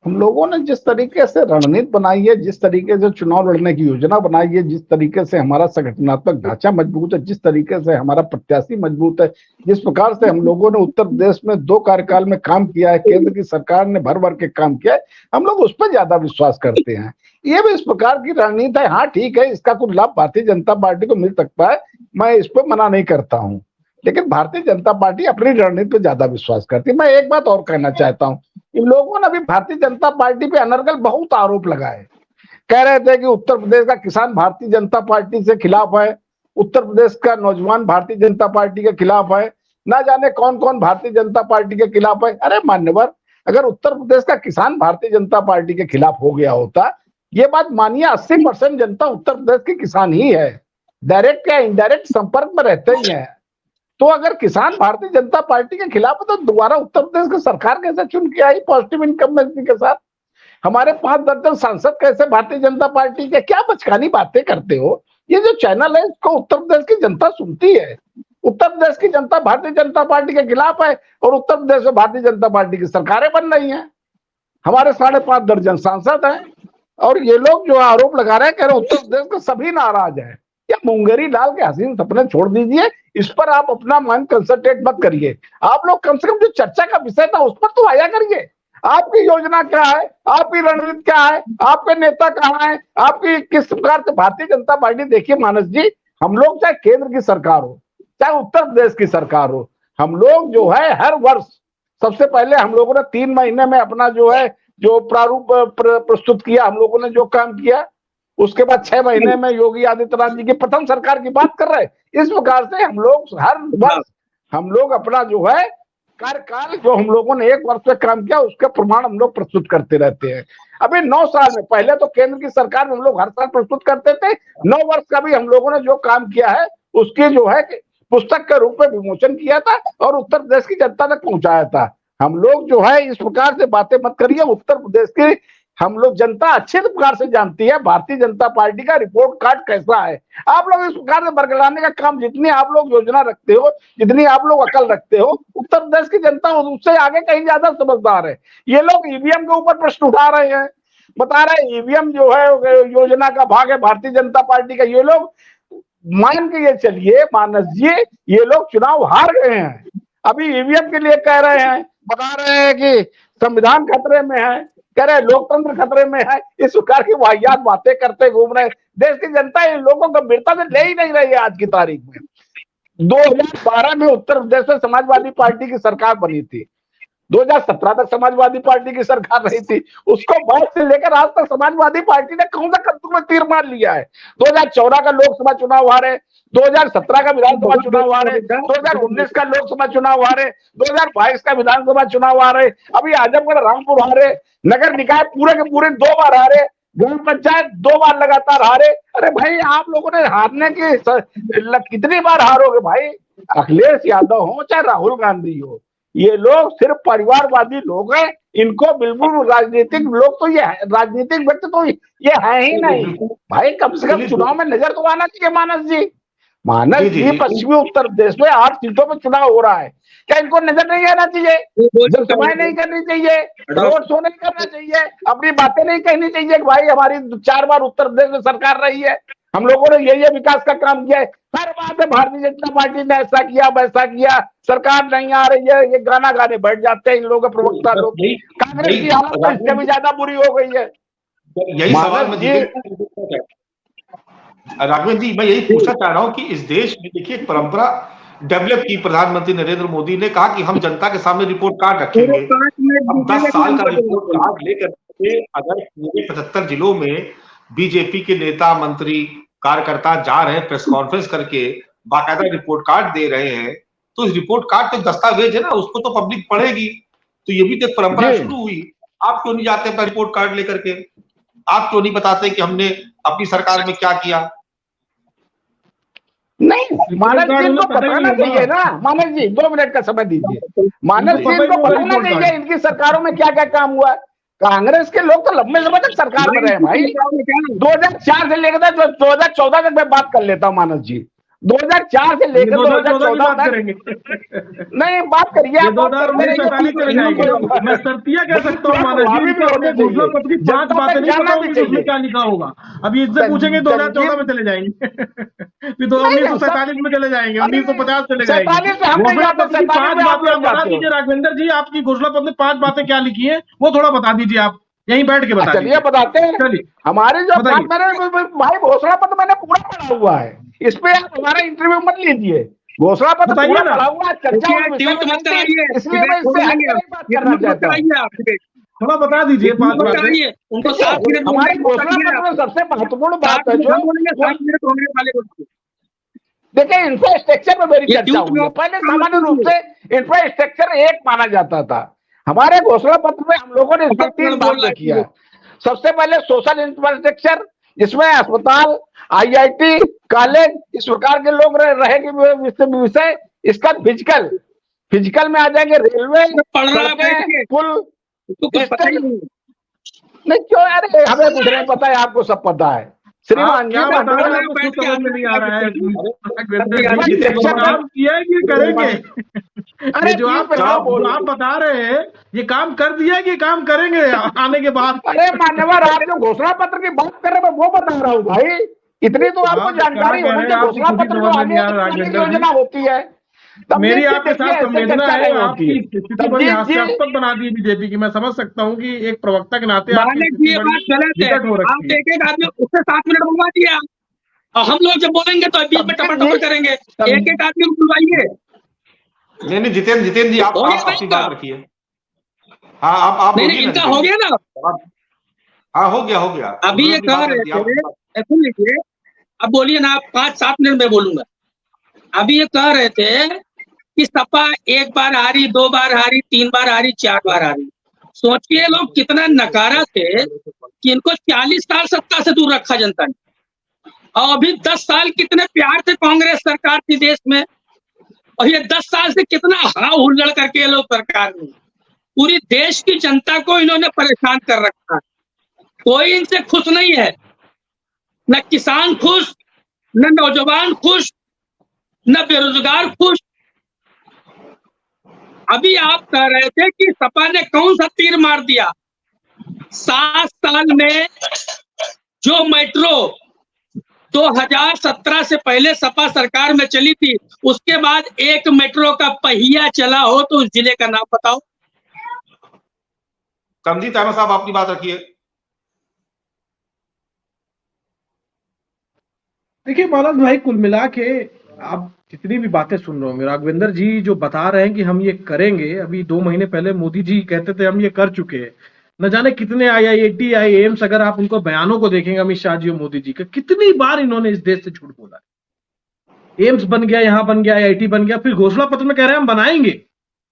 हम लोगों ने जिस तरीके से रणनीति बनाई है, जिस तरीके से चुनाव लड़ने की योजना बनाई है, जिस तरीके से हमारा संगठनात्मक ढांचा मजबूत है, जिस तरीके से हमारा प्रत्याशी मजबूत है, जिस प्रकार से हम लोगों ने उत्तर प्रदेश में 2 कार्यकाल में काम किया है, केंद्र की सरकार ने भर भर के काम किया है, हम लोग उस पर ज्यादा विश्वास करते हैं। ये भी इस प्रकार की रणनीति है। हाँ ठीक है, इसका कुछ लाभ भारतीय जनता पार्टी को मिल सकता है, मैं इस पर मना नहीं करता हूँ, लेकिन भारतीय जनता पार्टी अपनी रणनीति पे ज्यादा विश्वास करती है। मैं एक बात और कहना चाहता हूँ, इन लोगों ने अभी भारतीय जनता पार्टी पे अनर्गल बहुत आरोप लगाए। कह रहे थे कि उत्तर प्रदेश का किसान भारतीय जनता पार्टी से खिलाफ है, उत्तर प्रदेश का नौजवान भारतीय जनता पार्टी के खिलाफ है, ना जाने कौन कौन भारतीय जनता पार्टी के खिलाफ है। अरे मान्यवर, अगर उत्तर प्रदेश का किसान भारतीय जनता पार्टी के खिलाफ हो गया होता, ये बात मानिए 80% जनता उत्तर प्रदेश के किसान ही है, डायरेक्ट या इनडायरेक्ट संपर्क में रहते ही है। तो अगर किसान भारतीय जनता पार्टी के खिलाफ है तो दोबारा उत्तर प्रदेश की सरकार कैसे चुन के आई पॉजिटिव इनकम्बेंसी के साथ? हमारे 5 दर्जन सांसद कैसे भारतीय जनता पार्टी के? क्या बचकानी बातें करते हो? ये जो चैनल है इसको उत्तर प्रदेश की जनता सुनती है। उत्तर प्रदेश की जनता भारतीय जनता पार्टी के खिलाफ है और उत्तर प्रदेश में भारतीय जनता पार्टी की सरकारें बन रही हैं। हमारे 5.5 दर्जन सांसद हैं और ये लोग जो आरोप लगा रहे हैं, कह रहे उत्तर प्रदेश के सभी नाराज है। या मुंगेरी डाल के हसीन सपने छोड़ दीजिए, इस पर आप अपना मन कंसंट्रेट मत करिए। आप लोग कम से कम जो चर्चा का विषय था उस पर तो आया करिए। आपकी योजना क्या है, आपकी रणनीति क्या है, आपके नेता कहाँ है, आपकी किस प्रकार से भारतीय जनता पार्टी? देखिए मानस जी, हम लोग चाहे केंद्र की सरकार हो चाहे उत्तर प्रदेश की सरकार हो, हम लोग जो है हर वर्ष सबसे पहले हम लोगों ने 3 महीने में अपना जो है जो प्रारूप प्रस्तुत किया, हम लोगों ने जो काम किया, उसके बाद 6 महीने में योगी आदित्यनाथ जी की प्रथम सरकार की बात कर रहे हैं। इस प्रकार से हम लोग हर वर्ष हम लोग अपना जो है कार्यकाल जो हम लोगों ने 1 वर्ष में काम किया उसके प्रमाण हम लोग प्रस्तुत करते रहते हैं। अभी 9 साल में, पहले तो केंद्र की सरकार में हम लोग हर साल प्रस्तुत करते थे, 9 वर्ष का भी हम लोगों ने जो काम किया है उसके जो है पुस्तक के रूप में विमोचन किया था और उत्तर प्रदेश की जनता तक पहुंचाया था। हम लोग जो है इस प्रकार से बातें मत करिए। उत्तर प्रदेश की हम लोग जनता अच्छे प्रकार से जानती है भारतीय जनता पार्टी का रिपोर्ट कार्ड कैसा है। आप लोग इस प्रकार से बरगलाने का काम, जितनी आप लोग योजना रखते हो, जितनी आप लोग अकल रखते हो, उत्तर प्रदेश की जनता उससे आगे कहीं ज्यादा समझदार है। ये लोग ईवीएम के ऊपर प्रश्न उठा रहे हैं, बता रहे ईवीएम जो है योजना का भाग है भारतीय जनता पार्टी का। ये लोग मान के ये चलिए मानस जी, ये लोग चुनाव हार गए हैं, अभी ईवीएम के लिए कह रहे हैं, बता रहे हैं कि संविधान खतरे में है, कह रहे लोकतंत्र खतरे में है, इस प्रकार की वाहियात बातें करते घूम रहे। देश की जनता इन लोगों को गंभीरता से ले ही नहीं रही है। आज की तारीख में 2012 में उत्तर प्रदेश में समाजवादी पार्टी की सरकार बनी थी, 2017 तक समाजवादी पार्टी की सरकार रही थी, उसको बाद से लेकर आज तक समाजवादी पार्टी ने कौन सा कद्दू में तीर मार लिया है। 2014 का लोकसभा चुनाव हारे, 2017 का विधानसभा चुनाव हारे, 2019 का लोकसभा चुनाव हारे, 2022 का विधानसभा चुनाव हारे, अभी आजमगढ़ रामपुर हारे, नगर निकाय पूरे के पूरे 2 बार हारे, ग्राम पंचायत 2 बार लगातार हारे। अरे भाई आप लोगों ने हारने की कितनी बार हारोगे भाई? अखिलेश यादव हो चाहे राहुल गांधी हो, ये लोग सिर्फ परिवारवादी लोग हैं, इनको बिल्कुल राजनीतिक लोग तो ये राजनीतिक व्यक्ति तो ये है ही नहीं भाई। कम से कम चुनाव में नजर तो आना चाहिए मानस जी। मानस जी पश्चिमी उत्तर प्रदेश में 8 सीटों पर चुनाव हो रहा है, क्या इनको नजर नहीं आना चाहिए? जनसभाएं नहीं करनी चाहिए, रोड शो नहीं करना चाहिए, अपनी बातें नहीं कहनी चाहिए कि भाई हमारी 4 बार उत्तर प्रदेश में सरकार रही है, हम लोगों ने ये विकास का काम किया है। हर बात है भारतीय जनता पार्टी ने ऐसा किया वैसा किया, सरकार नहीं आ रही है, ये गाना गाने बैठ जाते हैं इन लोगों के प्रवक्ता लोग। कांग्रेस की हालत तो इससे भी ज्यादा बुरी हो गई है। यही सवाल राघवेंद्र जी मैं यही पूछना चाह रहा हूं कि इस देश में देखिए एक परंपरा डेवलप की, प्रधानमंत्री नरेंद्र मोदी ने कहा कि हम जनता के सामने रिपोर्ट कार्ड रखेंगे। अब 10 साल का रिपोर्ट कार्ड लेकर के अगर पूरे 75 जिलों में बीजेपी के नेता मंत्री कार्यकर्ता जा रहे हैं, प्रेस कॉन्फ्रेंस करके बाकायदा रिपोर्ट कार्ड दे रहे हैं, तो इस रिपोर्ट कार्ड तो दस्तावेज है ना, उसको तो पब्लिक पढ़ेगी। तो ये भी तो एक परंपरा शुरू हुई। आप क्यों नहीं जाते अपना रिपोर्ट कार्ड लेकर के? आप क्यों नहीं बताते कि हमने अपनी सरकार में क्या किया? नहीं मानस जी इनको बताना चाहिए ना। मानस जी 2 मिनट का समय दीजिए। मानस जी इनको बताना चाहिए इनकी सरकारों में क्या क्या काम हुआ। कांग्रेस के लोग तो लंबे समय तक सरकार में रहे भाई, 2004 से लेकर 2014 तक मैं बात कर लेता हूँ मानस जी। 2004 से लेकर 2014 तक नहीं बात करिए आप। 2019 चले जाएंगे। मैं शर्तिया कह सकता हूँ मानस जी, 5 बातें नहीं पता होगी उसमें क्या लिखा होगा। अभी इससे पूछेंगे 2014 में चले जाएंगे, फिर 1947 में चले जाएंगे, 1950 चले जाएंगे। 5 बातें आप बता दीजिए राघवेंद्र जी, आपकी घोषणा पत्र में 5 बातें क्या लिखी है वो थोड़ा बता दीजिए, आप यहीं बैठ के बता दीजिए। बताते हैं। चलिए हमारे जो भाई घोषणा पत्र मैंने पूरा पढ़ा हुआ है, इस पे आप हमारा इंटरव्यू मत लीजिए। घोषणा पत्र पूरा पढ़ा हुआ है, चर्चा इसलिए मैं इससे बात करना चाहता हूँ। थोड़ा बता दीजिए 5 बातें। उनको हमारी घोषणा पत्र में सबसे महत्वपूर्ण बात है जो देखिए इंफ्रास्ट्रक्चर में मेरी चर्चा हुई है। पहले सामान्य रूप से इंफ्रास्ट्रक्चर एक माना जाता था, हमारे घोषणा पत्र में हम लोगों ने इसको 3 भाग में किया है। सबसे पहले सोशल इंफ्रास्ट्रक्चर, जिसमें अस्पताल, IIT, कॉलेज इस प्रकार के लोग रहेंगे विषय। इसका फिजिकल में आ जाएंगे रेलवे, पुल, नहीं क्यों अरे हमें कुछ नहीं पता है, आपको सब पता है श्रीमान जी। समझ में नहीं आ रहा है काम किया है कि करेंगे। अरे जो आप बता रहे हैं ये काम कर दिया है कि काम करेंगे आने के बाद? अरे मान्यवर आप जो घोषणा पत्र की बात कर रहे हैं वो बता रहा हूँ भाई, इतनी तो आपको जानकारी होनी चाहिए। घोषणा पत्र जो आगे योजना होती है मेरी आपके साथ संवेदना है, आपकी स्थिति बड़ी हास्यास्पद बना दी बीजेपी की। मैं समझ सकता हूँ कि एक प्रवक्ता के नाते आप एक आदमी उससे 7 मिनट बुलवा दिया और हम लोग जब बोलेंगे तो बीच में टपट करेंगे। एक आदमी को बुलवाइए। नहीं जितेंद्र जी आप अपनी बात रखिए। हाँ आप इनका हो गया ना? हाँ हो गया। अभी ये कह रहे थे, सुन लीजिए, अब बोलिए ना, आप 5-7 मिनट में बोलूंगा। अभी ये कह रहे थे कि सपा 1 बार हारी, 2 बार हारी, 3 बार हारी, 4 बार हारी। सोचिए लोग कितना नकारा थे कि इनको 40 साल सत्ता से दूर रखा जनता ने, और अभी 10 साल कितने प्यार से कांग्रेस सरकार थी देश में, और ये 10 साल से कितना हाव हुल्लड़ करके ये लोग सरकार में पूरी देश की जनता को इन्होंने परेशान कर रखा है। कोई इनसे खुश नहीं है, न किसान खुश, न नौजवान खुश, न बेरोजगार खुश। अभी आप कह रहे थे कि सपा ने कौन सा तीर मार दिया, 7 साल में जो मेट्रो 2017 से पहले सपा सरकार में चली थी, उसके बाद एक मेट्रो का पहिया चला हो तो उस जिले का नाम बताओ। कमजीत अहमद साहब अपनी बात रखिए। देखिए मानस भाई, कुल मिला के आप जितनी भी बातें सुन रहे होंगे, राघवेंद्र जी जो बता रहे हैं कि हम ये करेंगे, अभी 2 महीने पहले मोदी जी कहते थे हम ये कर चुके हैं। न जाने कितने IIT एम्स, अगर आप उनको बयानों को देखेंगे अमित शाह जी और मोदी जी के, कितनी बार इन्होंने इस देश से झूठ बोला है। एम्स बन गया, यहाँ बन गया, IIT बन गया, फिर घोषणा पत्र में कह रहे हैं हम बनाएंगे।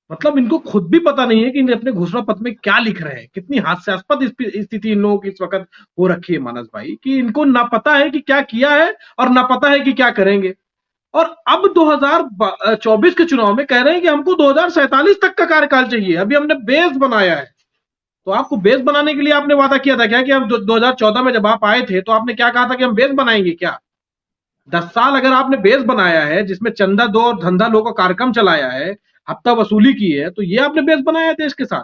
मतलब इनको खुद भी पता नहीं है कि अपने घोषणा पत्र में क्या लिख रहे हैं। कितनी हास्यास्पद स्थिति इन लोगों की इस वक्त हो रखी है मानस भाई, कि इनको ना पता है कि क्या किया है और ना पता है कि क्या करेंगे। और अब 2024 के चुनाव में कह रहे हैं कि हमको 2047 तक का कार्यकाल चाहिए, अभी हमने बेस बनाया है। तो आपको बेस बनाने के लिए आपने वादा किया था क्या कि हम 2014 में जब आप आए थे तो आपने क्या कहा था कि हम बेस बनाएंगे क्या? 10 साल अगर आपने बेस बनाया है, जिसमें चंदा दो और धंधा लो का कार्यक्रम चलाया है, हफ्ता वसूली की है, तो ये आपने बेस बनाया है देश के साथ?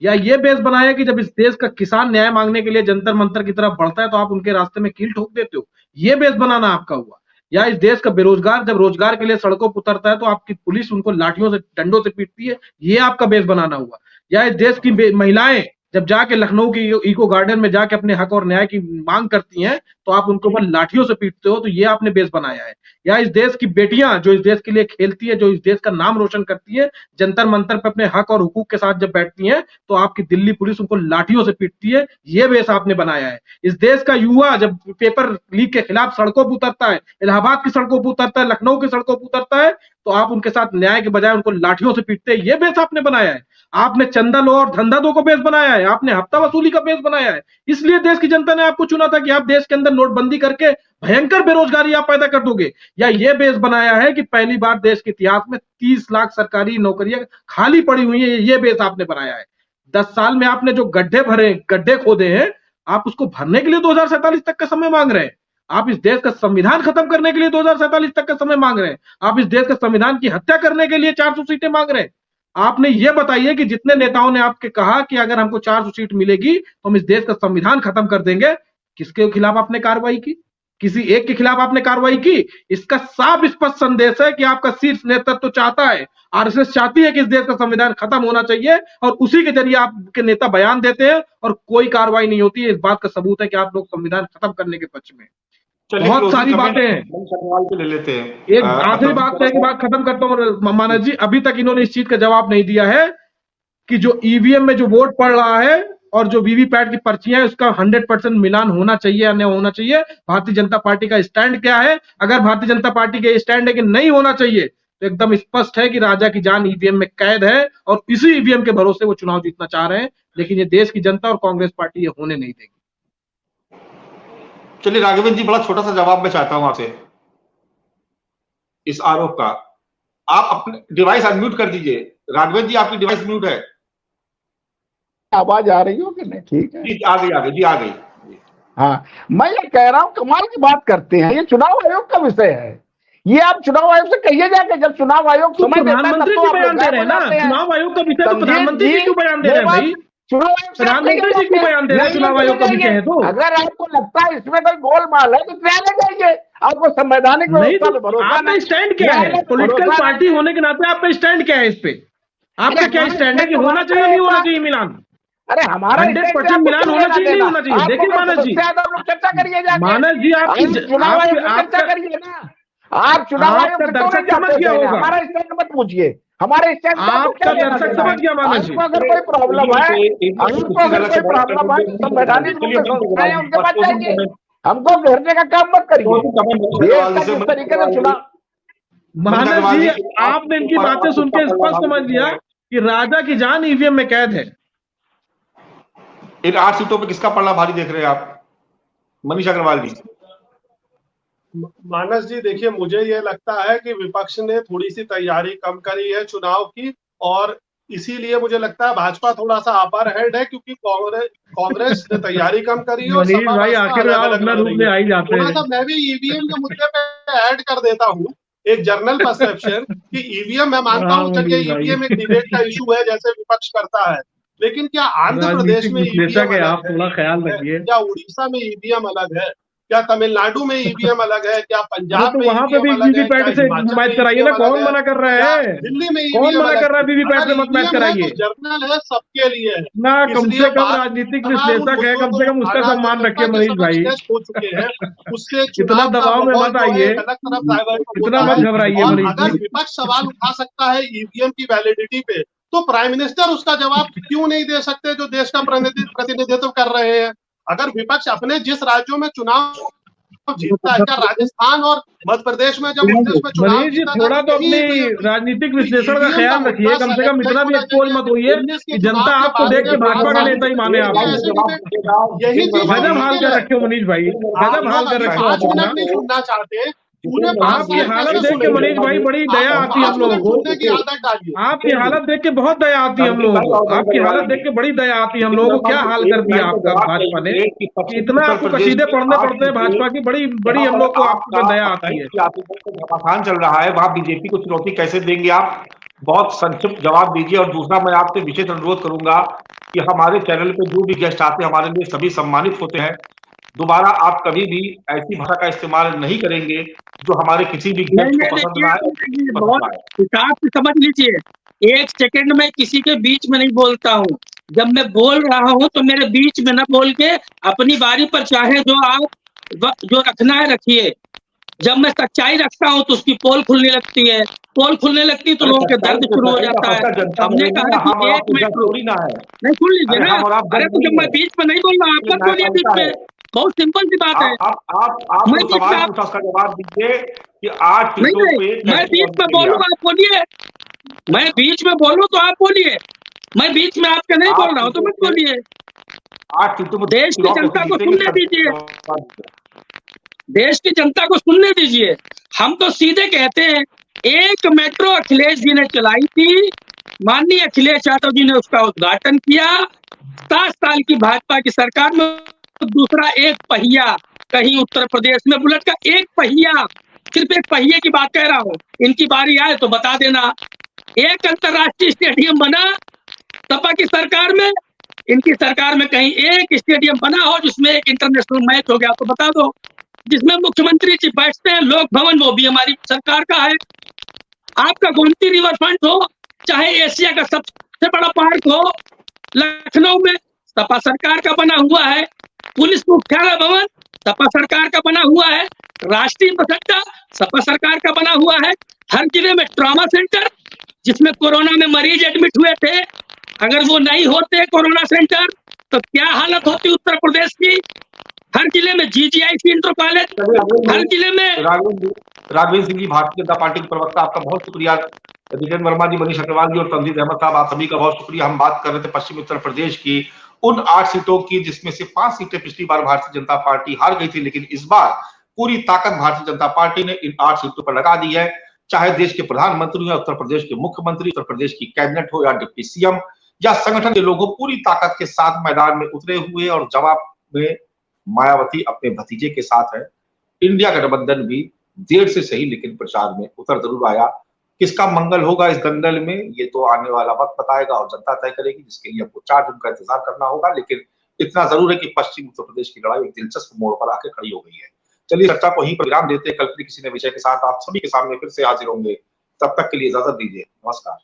या ये बेस बनाया कि जब इस देश का किसान न्याय मांगने के लिए जंतर मंतर की तरफ बढ़ता है तो आप उनके रास्ते में कील ठोक देते हो? ये बेस बनाना आपका हुआ? या इस देश का बेरोजगार जब रोजगार के लिए सड़कों पर उतरता है तो आपकी पुलिस उनको लाठियों से, डंडों से पीटती है? ये आपका बेस बनाना हुआ? या इस देश की महिलाएं जब जाके लखनऊ की इको गार्डन में जाके अपने हक और न्याय की मांग करती हैं तो आप उनको ऊपर लाठियों से पीटते हो? तो ये आपने बेस बनाया है? या इस देश की बेटियां जो इस देश के लिए खेलती है, जो इस देश का नाम रोशन करती है, जंतर मंतर पे अपने हक और हुकूक के साथ जब बैठती हैं तो आपकी दिल्ली पुलिस उनको लाठियों से पीटती है? ये बेस आपने बनाया है? इस देश का युवा जब पेपर लीक के खिलाफ सड़कों पर उतरता है, इलाहाबाद की सड़कों पर उतरता है, लखनऊ की सड़कों पर उतरता है, तो आप उनके साथ न्याय के बजाय उनको लाठियों से पीटते हैं? ये बेस आपने बनाया है? आपने चंदा लो और धंधा दो को बेस बनाया है, आपने हफ्ता वसूली का बेस बनाया है। इसलिए देश की जनता ने आपको चुना था कि आप देश के अंदर नोटबंदी करके भयंकर बेरोजगारी आप पैदा कर दोगे। या ये बेस बनाया है कि पहली बार देश के इतिहास में 30 लाख सरकारी नौकरियां खाली पड़ी हुई है? ये बेस आपने बनाया है? 10 साल में आपने जो गड्ढे भरे, गड्ढे खोदे हैं, आप उसको भरने के लिए 2047 तक का समय मांग रहे हैं? आप इस देश का संविधान खत्म करने के लिए 2047 तक का समय मांग रहे हैं? आप इस देश का संविधान की हत्या करने के लिए 400 सीटें मांग रहे हैं? आपने ये बताइए कि जितने नेताओं ने आपके कहा कि अगर हमको 400 सीट मिलेगी तो हम इस देश का संविधान खत्म कर देंगे, किसके खिलाफ आपने कार्रवाई की? किसी एक के खिलाफ आपने कार्रवाई की? इसका साफ स्पष्ट संदेश है कि आपका शीर्ष नेतृत्व तो चाहता है, RSS चाहती है कि इस देश का संविधान खत्म होना चाहिए, और उसी के जरिए आपके नेता बयान देते हैं और कोई कार्रवाई नहीं होती है। इस बात का सबूत है कि आप लोग संविधान खत्म करने के पक्ष में। बहुत सारी बातें हैं। ले लेते हैं। एक आखिरी बात है कि बात खत्म करता हूं मानस जी, अभी तक इन्होंने इस चीज का जवाब नहीं दिया है कि जो EVM में जो वोट पड़ रहा है और जो VVPAT की पर्चियां है उसका 100% मिलान होना चाहिए या नहीं होना चाहिए। भारतीय जनता पार्टी का स्टैंड क्या है? अगर भारतीय जनता पार्टी के स्टैंड है कि नहीं होना चाहिए तो एकदम स्पष्ट है कि राजा की जान EVM में कैद है और इसी EVM के भरोसे वो चुनाव जीतना चाह रहे हैं, लेकिन ये देश की जनता और कांग्रेस पार्टी ये होने नहीं देगी। चलिए राघवेंद्र जी, बड़ा छोटा सा जवाब मैं चाहता हूं आपसे इस आरोप का। आप अपने डिवाइस अनम्यूट कर दीजिए। राघवेंद्र जी, आपकी डिवाइस म्यूट है। आवाज आ रही हो कि नहीं? ठीक है, जी आ गई जी, आ गई। हाँ, मैं ये कह रहा हूँ, कमाल की बात करते हैं। ये चुनाव आयोग का विषय है, ये आप चुनाव आयोग से कहिए जाके, जब चुनाव आयोग तो प्रधानमंत्री क्यों बयान दे रहे हैं ना? चुनाव आयोग का विषय तो प्रधानमंत्री जी क्यों बयान दे रहे हैं भाई? प्रधानमंत्री जी क्यों बयान दे रहे हैं? चुनाव आयोग का विषय है तो अगर आपको लगता है इसमें कोई गोलमाल है तो न्यायालय जाइए। आपको संवैधानिक व्यवस्था पे भरोसा आपका स्टैंड क्या है? पॉलिटिकल पार्टी होने के नाते आपका स्टैंड क्या है इस पे? आपका क्या स्टैंड है कि होना चाहिए नहीं होना चाहिए मिलान? अरे हमारा 100% मिलान होना चाहिए नहीं होना चाहिए? देखिए मानस जी, चर्चा करिए जाके। मानस जी चुनाव आयोग में चर्चा करिए ना। आप चुनाव आयोग में दर्शक समझ गया होगा। हमारा स्टैंड मत पूछिए, हमारे स्टैंड आपका दर्शक समझ गया मानस जी। अगर कोई प्रॉब्लम है, संवैधानिक रूप से संस्थाएं उनके पास जाइए, हमको घेरने का काम मत करिए। जिस तरीके से चुनाव, मानस जी, आपने इनकी बातें सुन के स्पष्ट समझ लिया कि राजा की जान EVM में कैद है। इन 8 सीटों पे किसका पलड़ा भारी देख रहे हैं आप, मनीष अग्रवाल जी? मानस जी, देखिए, मुझे ये लगता है कि विपक्ष ने थोड़ी सी तैयारी कम करी है चुनाव की, और इसीलिए मुझे लगता है भाजपा थोड़ा सा अपर हेड है, क्योंकि कांग्रेस ने तैयारी कम करी है। मनीष भाई, आखिर आप अपना रूप में आ ही जाते हैं। थोड़ा सा मैं भी EVM के मुद्दे पे ऐड कर देता हूँ एक जर्नल परसेप्शन कि EVM, मैं मानता हूँ चलिए EVM एक डिबेट का इशू है जैसे विपक्ष करता है, लेकिन क्या आंध्र प्रदेश में राजनीतिक विश्लेषक है आप, ईवीएम थोड़ा ख्याल अलग है? रखिए। क्या उड़ीसा में ईवीएम अलग है? क्या तमिलनाडु में ईवीएम अलग है? क्या पंजाब तो में वहां पे भी ईवीएम अलग है? वीवीपैट क्या से हिमाचल मैच में कराइए ना, ईवीएम कौन अलग है? मना कर रहा क्या है? दिल्ली में कौन ईवीएम मना अलग कर रहा है वीवीपैट अगर से मत मैच ईवीएम है कराइए तो जर्नल है, सबके लिए है। ना? कम इसलिए से कम बात राजनीतिक तमाम उन विश्लेषक है, मुद्दों कम को से कम उसका आगाज सम्मान जनता रखिए के मनीष समक्ष भाई। पेश हो चुके हैं। उससे इतना चुनाव का दबाव में माहौल मत जो है आइए, एक अलग तरफ डाइवर्ट इतना होता मत है। घबराइए और मनीष अगर जी। विपक्ष सवाल उठा सकता है ईवीएम की वैलिडिटी पे, तो प्राइम मिनिस्टर उसका जवाब क्यों नहीं दे सकते, जो देश का प्रतिनिधित्व कर रहे हैं? अगर विपक्ष अपने जिस राज्यों में चुनाव जीतता है, क्या राजस्थान और मध्य प्रदेश में जब उनने उसमें चुनाव मनीष जी जीता था थोड़ा तो तो यही अपनी ईवीएम थी। राजनीतिक तो विश्लेषण का ईवीएम का ख्याल रखिए, मुद्दा कम से कम सेलेक्ट इतना नहीं भी होना एक्सपोज चाहिए। मत होइए 19 के कि जनता चुनाव के आपको बारे देख के में बात भाजपा का साबित नेता ही होती माने है कि आपको। ऐसे डिबेट यही चीज गजब हाल मुश्किल कर है। रखे हो मनीष भाई, आप गजब हाल लोग कर अभी रखे हो 5 आप मिनट अपना। नहीं सुनना चाहते, पूरे 5 आपकी मिनट हालत कैसे देख के सुनेंगे? मनीष भाई बड़ी दया आप आती है हम 5 लोगों मिनट को। सुनने की आदत डालिए। आपकी हालत देख के बहुत दया आती है हम लोगों को, आपकी हालत देख के बड़ी दया आती है हम लोगों को। क्या हाल कर दिया आपका भाजपा ने कि इतना आपको कसीदे पढ़ने पड़ते हैं भाजपा की, बड़ी बड़ी हम लोग को आप पे दया आती है। घमासान चल रहा है, वहां बीजेपी को चुनौती कैसे देंगे आप? बहुत संक्षिप्त जवाब दीजिए। और दूसरा, मैं आपसे विशेष अनुरोध करूंगा कि हमारे चैनल पे जो भी गेस्ट आते हैं हमारे लिए सभी सम्मानित होते हैं। दोबारा आप कभी भी ऐसी भाषा का इस्तेमाल नहीं करेंगे जो हमारे किसी भी नहीं गेस्ट को नहीं, पसंद ना आए, देखिए पसंद बहुत ना आए। हिसाब से समझ लीजिए, एक सेकंड में किसी के बीच में नहीं बोलता हूँ। जब मैं बोल रहा हूँ तो मेरे बीच में ना बोल के अपनी बारी पर चाहे जो आप जो रखना है रखिए। जब मैं सच्चाई रखता हूँ तो उसकी पोल खुलने लगती है, पोल खुलने लगती है तो लोगों के दर्द शुरू हो जाता है। हमने कहा कि एक मिनट ना है। नहीं, सुन लीजिए अरे ना। हम और आप अरे जज तो जब नहीं मैं है, बीच में नहीं बोल रहा, आप मत बोलिए बीच में। बहुत सिंपल सी बात है। आप मैं जो बीच में सवाल पूछा उसका जवाब दीजिए कि 8 नहीं सीटों नहीं, पे मैं कैसे बीच में लड़ेंगे बोलूँ आप? आप बोलिए। मैं बीच में बोलूँ तो आप बोलिए, मैं बीच में आपका नहीं बोल रहा हूँ तो मत बोलिए। 8 सीटों में देश की चुनाव जनता कैसे को जीतेंगे? सुनने दीजिए, देश की जनता को सुनने दीजिए। हम तो सीधे कहते हैं, एक मेट्रो अखिलेश जी ने चलाई थी, माननीय अखिलेश यादव जी ने उसका उद्घाटन किया। 7 साल की भाजपा की सरकार में दूसरा एक पहिया कहीं उत्तर प्रदेश में बुलेट का एक पहिया, सिर्फ एक पहिए की बात कह रहा हूँ। इनकी बारी आए तो बता देना। एक अंतरराष्ट्रीय स्टेडियम बना सपा की सरकार में, इनकी सरकार में कहीं एक स्टेडियम बना हो जिसमें एक इंटरनेशनल मैच हो गया तो बता दो। जिसमें मुख्यमंत्री जी बैठते हैं, लोक भवन, वो भी हमारी सरकार का है। आपका गोमती रिवर फ्रंट हो, चाहे एशिया का सबसे बड़ा पार्क हो, लखनऊ में सपा सरकार का बना हुआ है। पुलिस मुख्यालय भवन सपा सरकार का बना हुआ है। राष्ट्रीय बस अड्डा सपा सरकार का बना हुआ है। हर जिले में ट्रॉमा सेंटर, जिसमें कोरोना में मरीज एडमिट हुए थे, अगर वो नहीं होते कोरोना सेंटर तो क्या हालत होती उत्तर प्रदेश की। हर जिले में GGIC इंटर कॉलेज, हर जिले में। राघवेंद्र सिंह जी, भारतीय जनता पार्टी के प्रवक्ता, आपका बहुत शुक्रिया। जितेंद्र वर्मा जी, मनीष अग्रवाल जी और तंजीर अहमद साहब, आप सभी का बहुत शुक्रिया। हम बात कर रहे थे पश्चिमी उत्तर प्रदेश की उन 8 सीटों की जिसमें से 5 सीटें पिछली बार भारतीय जनता पार्टी हार गई थी, लेकिन इस बार पूरी ताकत भारतीय जनता पार्टी ने इन 8 सीटों पर लगा दी है। चाहे देश के प्रधानमंत्री हो, उत्तर प्रदेश के मुख्यमंत्री, उत्तर प्रदेश की कैबिनेट हो या डिप्टी CM या संगठन के लोग पूरी ताकत के साथ मैदान में उतरे हुए। और जवाब में मायावती अपने भतीजे के साथ है। इंडिया गठबंधन भी देर से सही लेकिन प्रचार में उतर जरूर आया। किसका मंगल होगा इस दंगल में, ये तो आने वाला वक्त बताएगा और जनता तय करेगी, जिसके लिए आपको 4 दिन का इंतजार करना होगा। लेकिन इतना जरूर है कि पश्चिम उत्तर प्रदेश की लड़ाई एक दिलचस्प मोड़ पर आके खड़ी हो गई है। चलिए चर्चा को यहीं पर विराम देते हैं। कल फिर किसी नए विषय के साथ आप सभी के सामने फिर से हाजिर होंगे। तब तक के लिए इजाजत दीजिए। नमस्कार।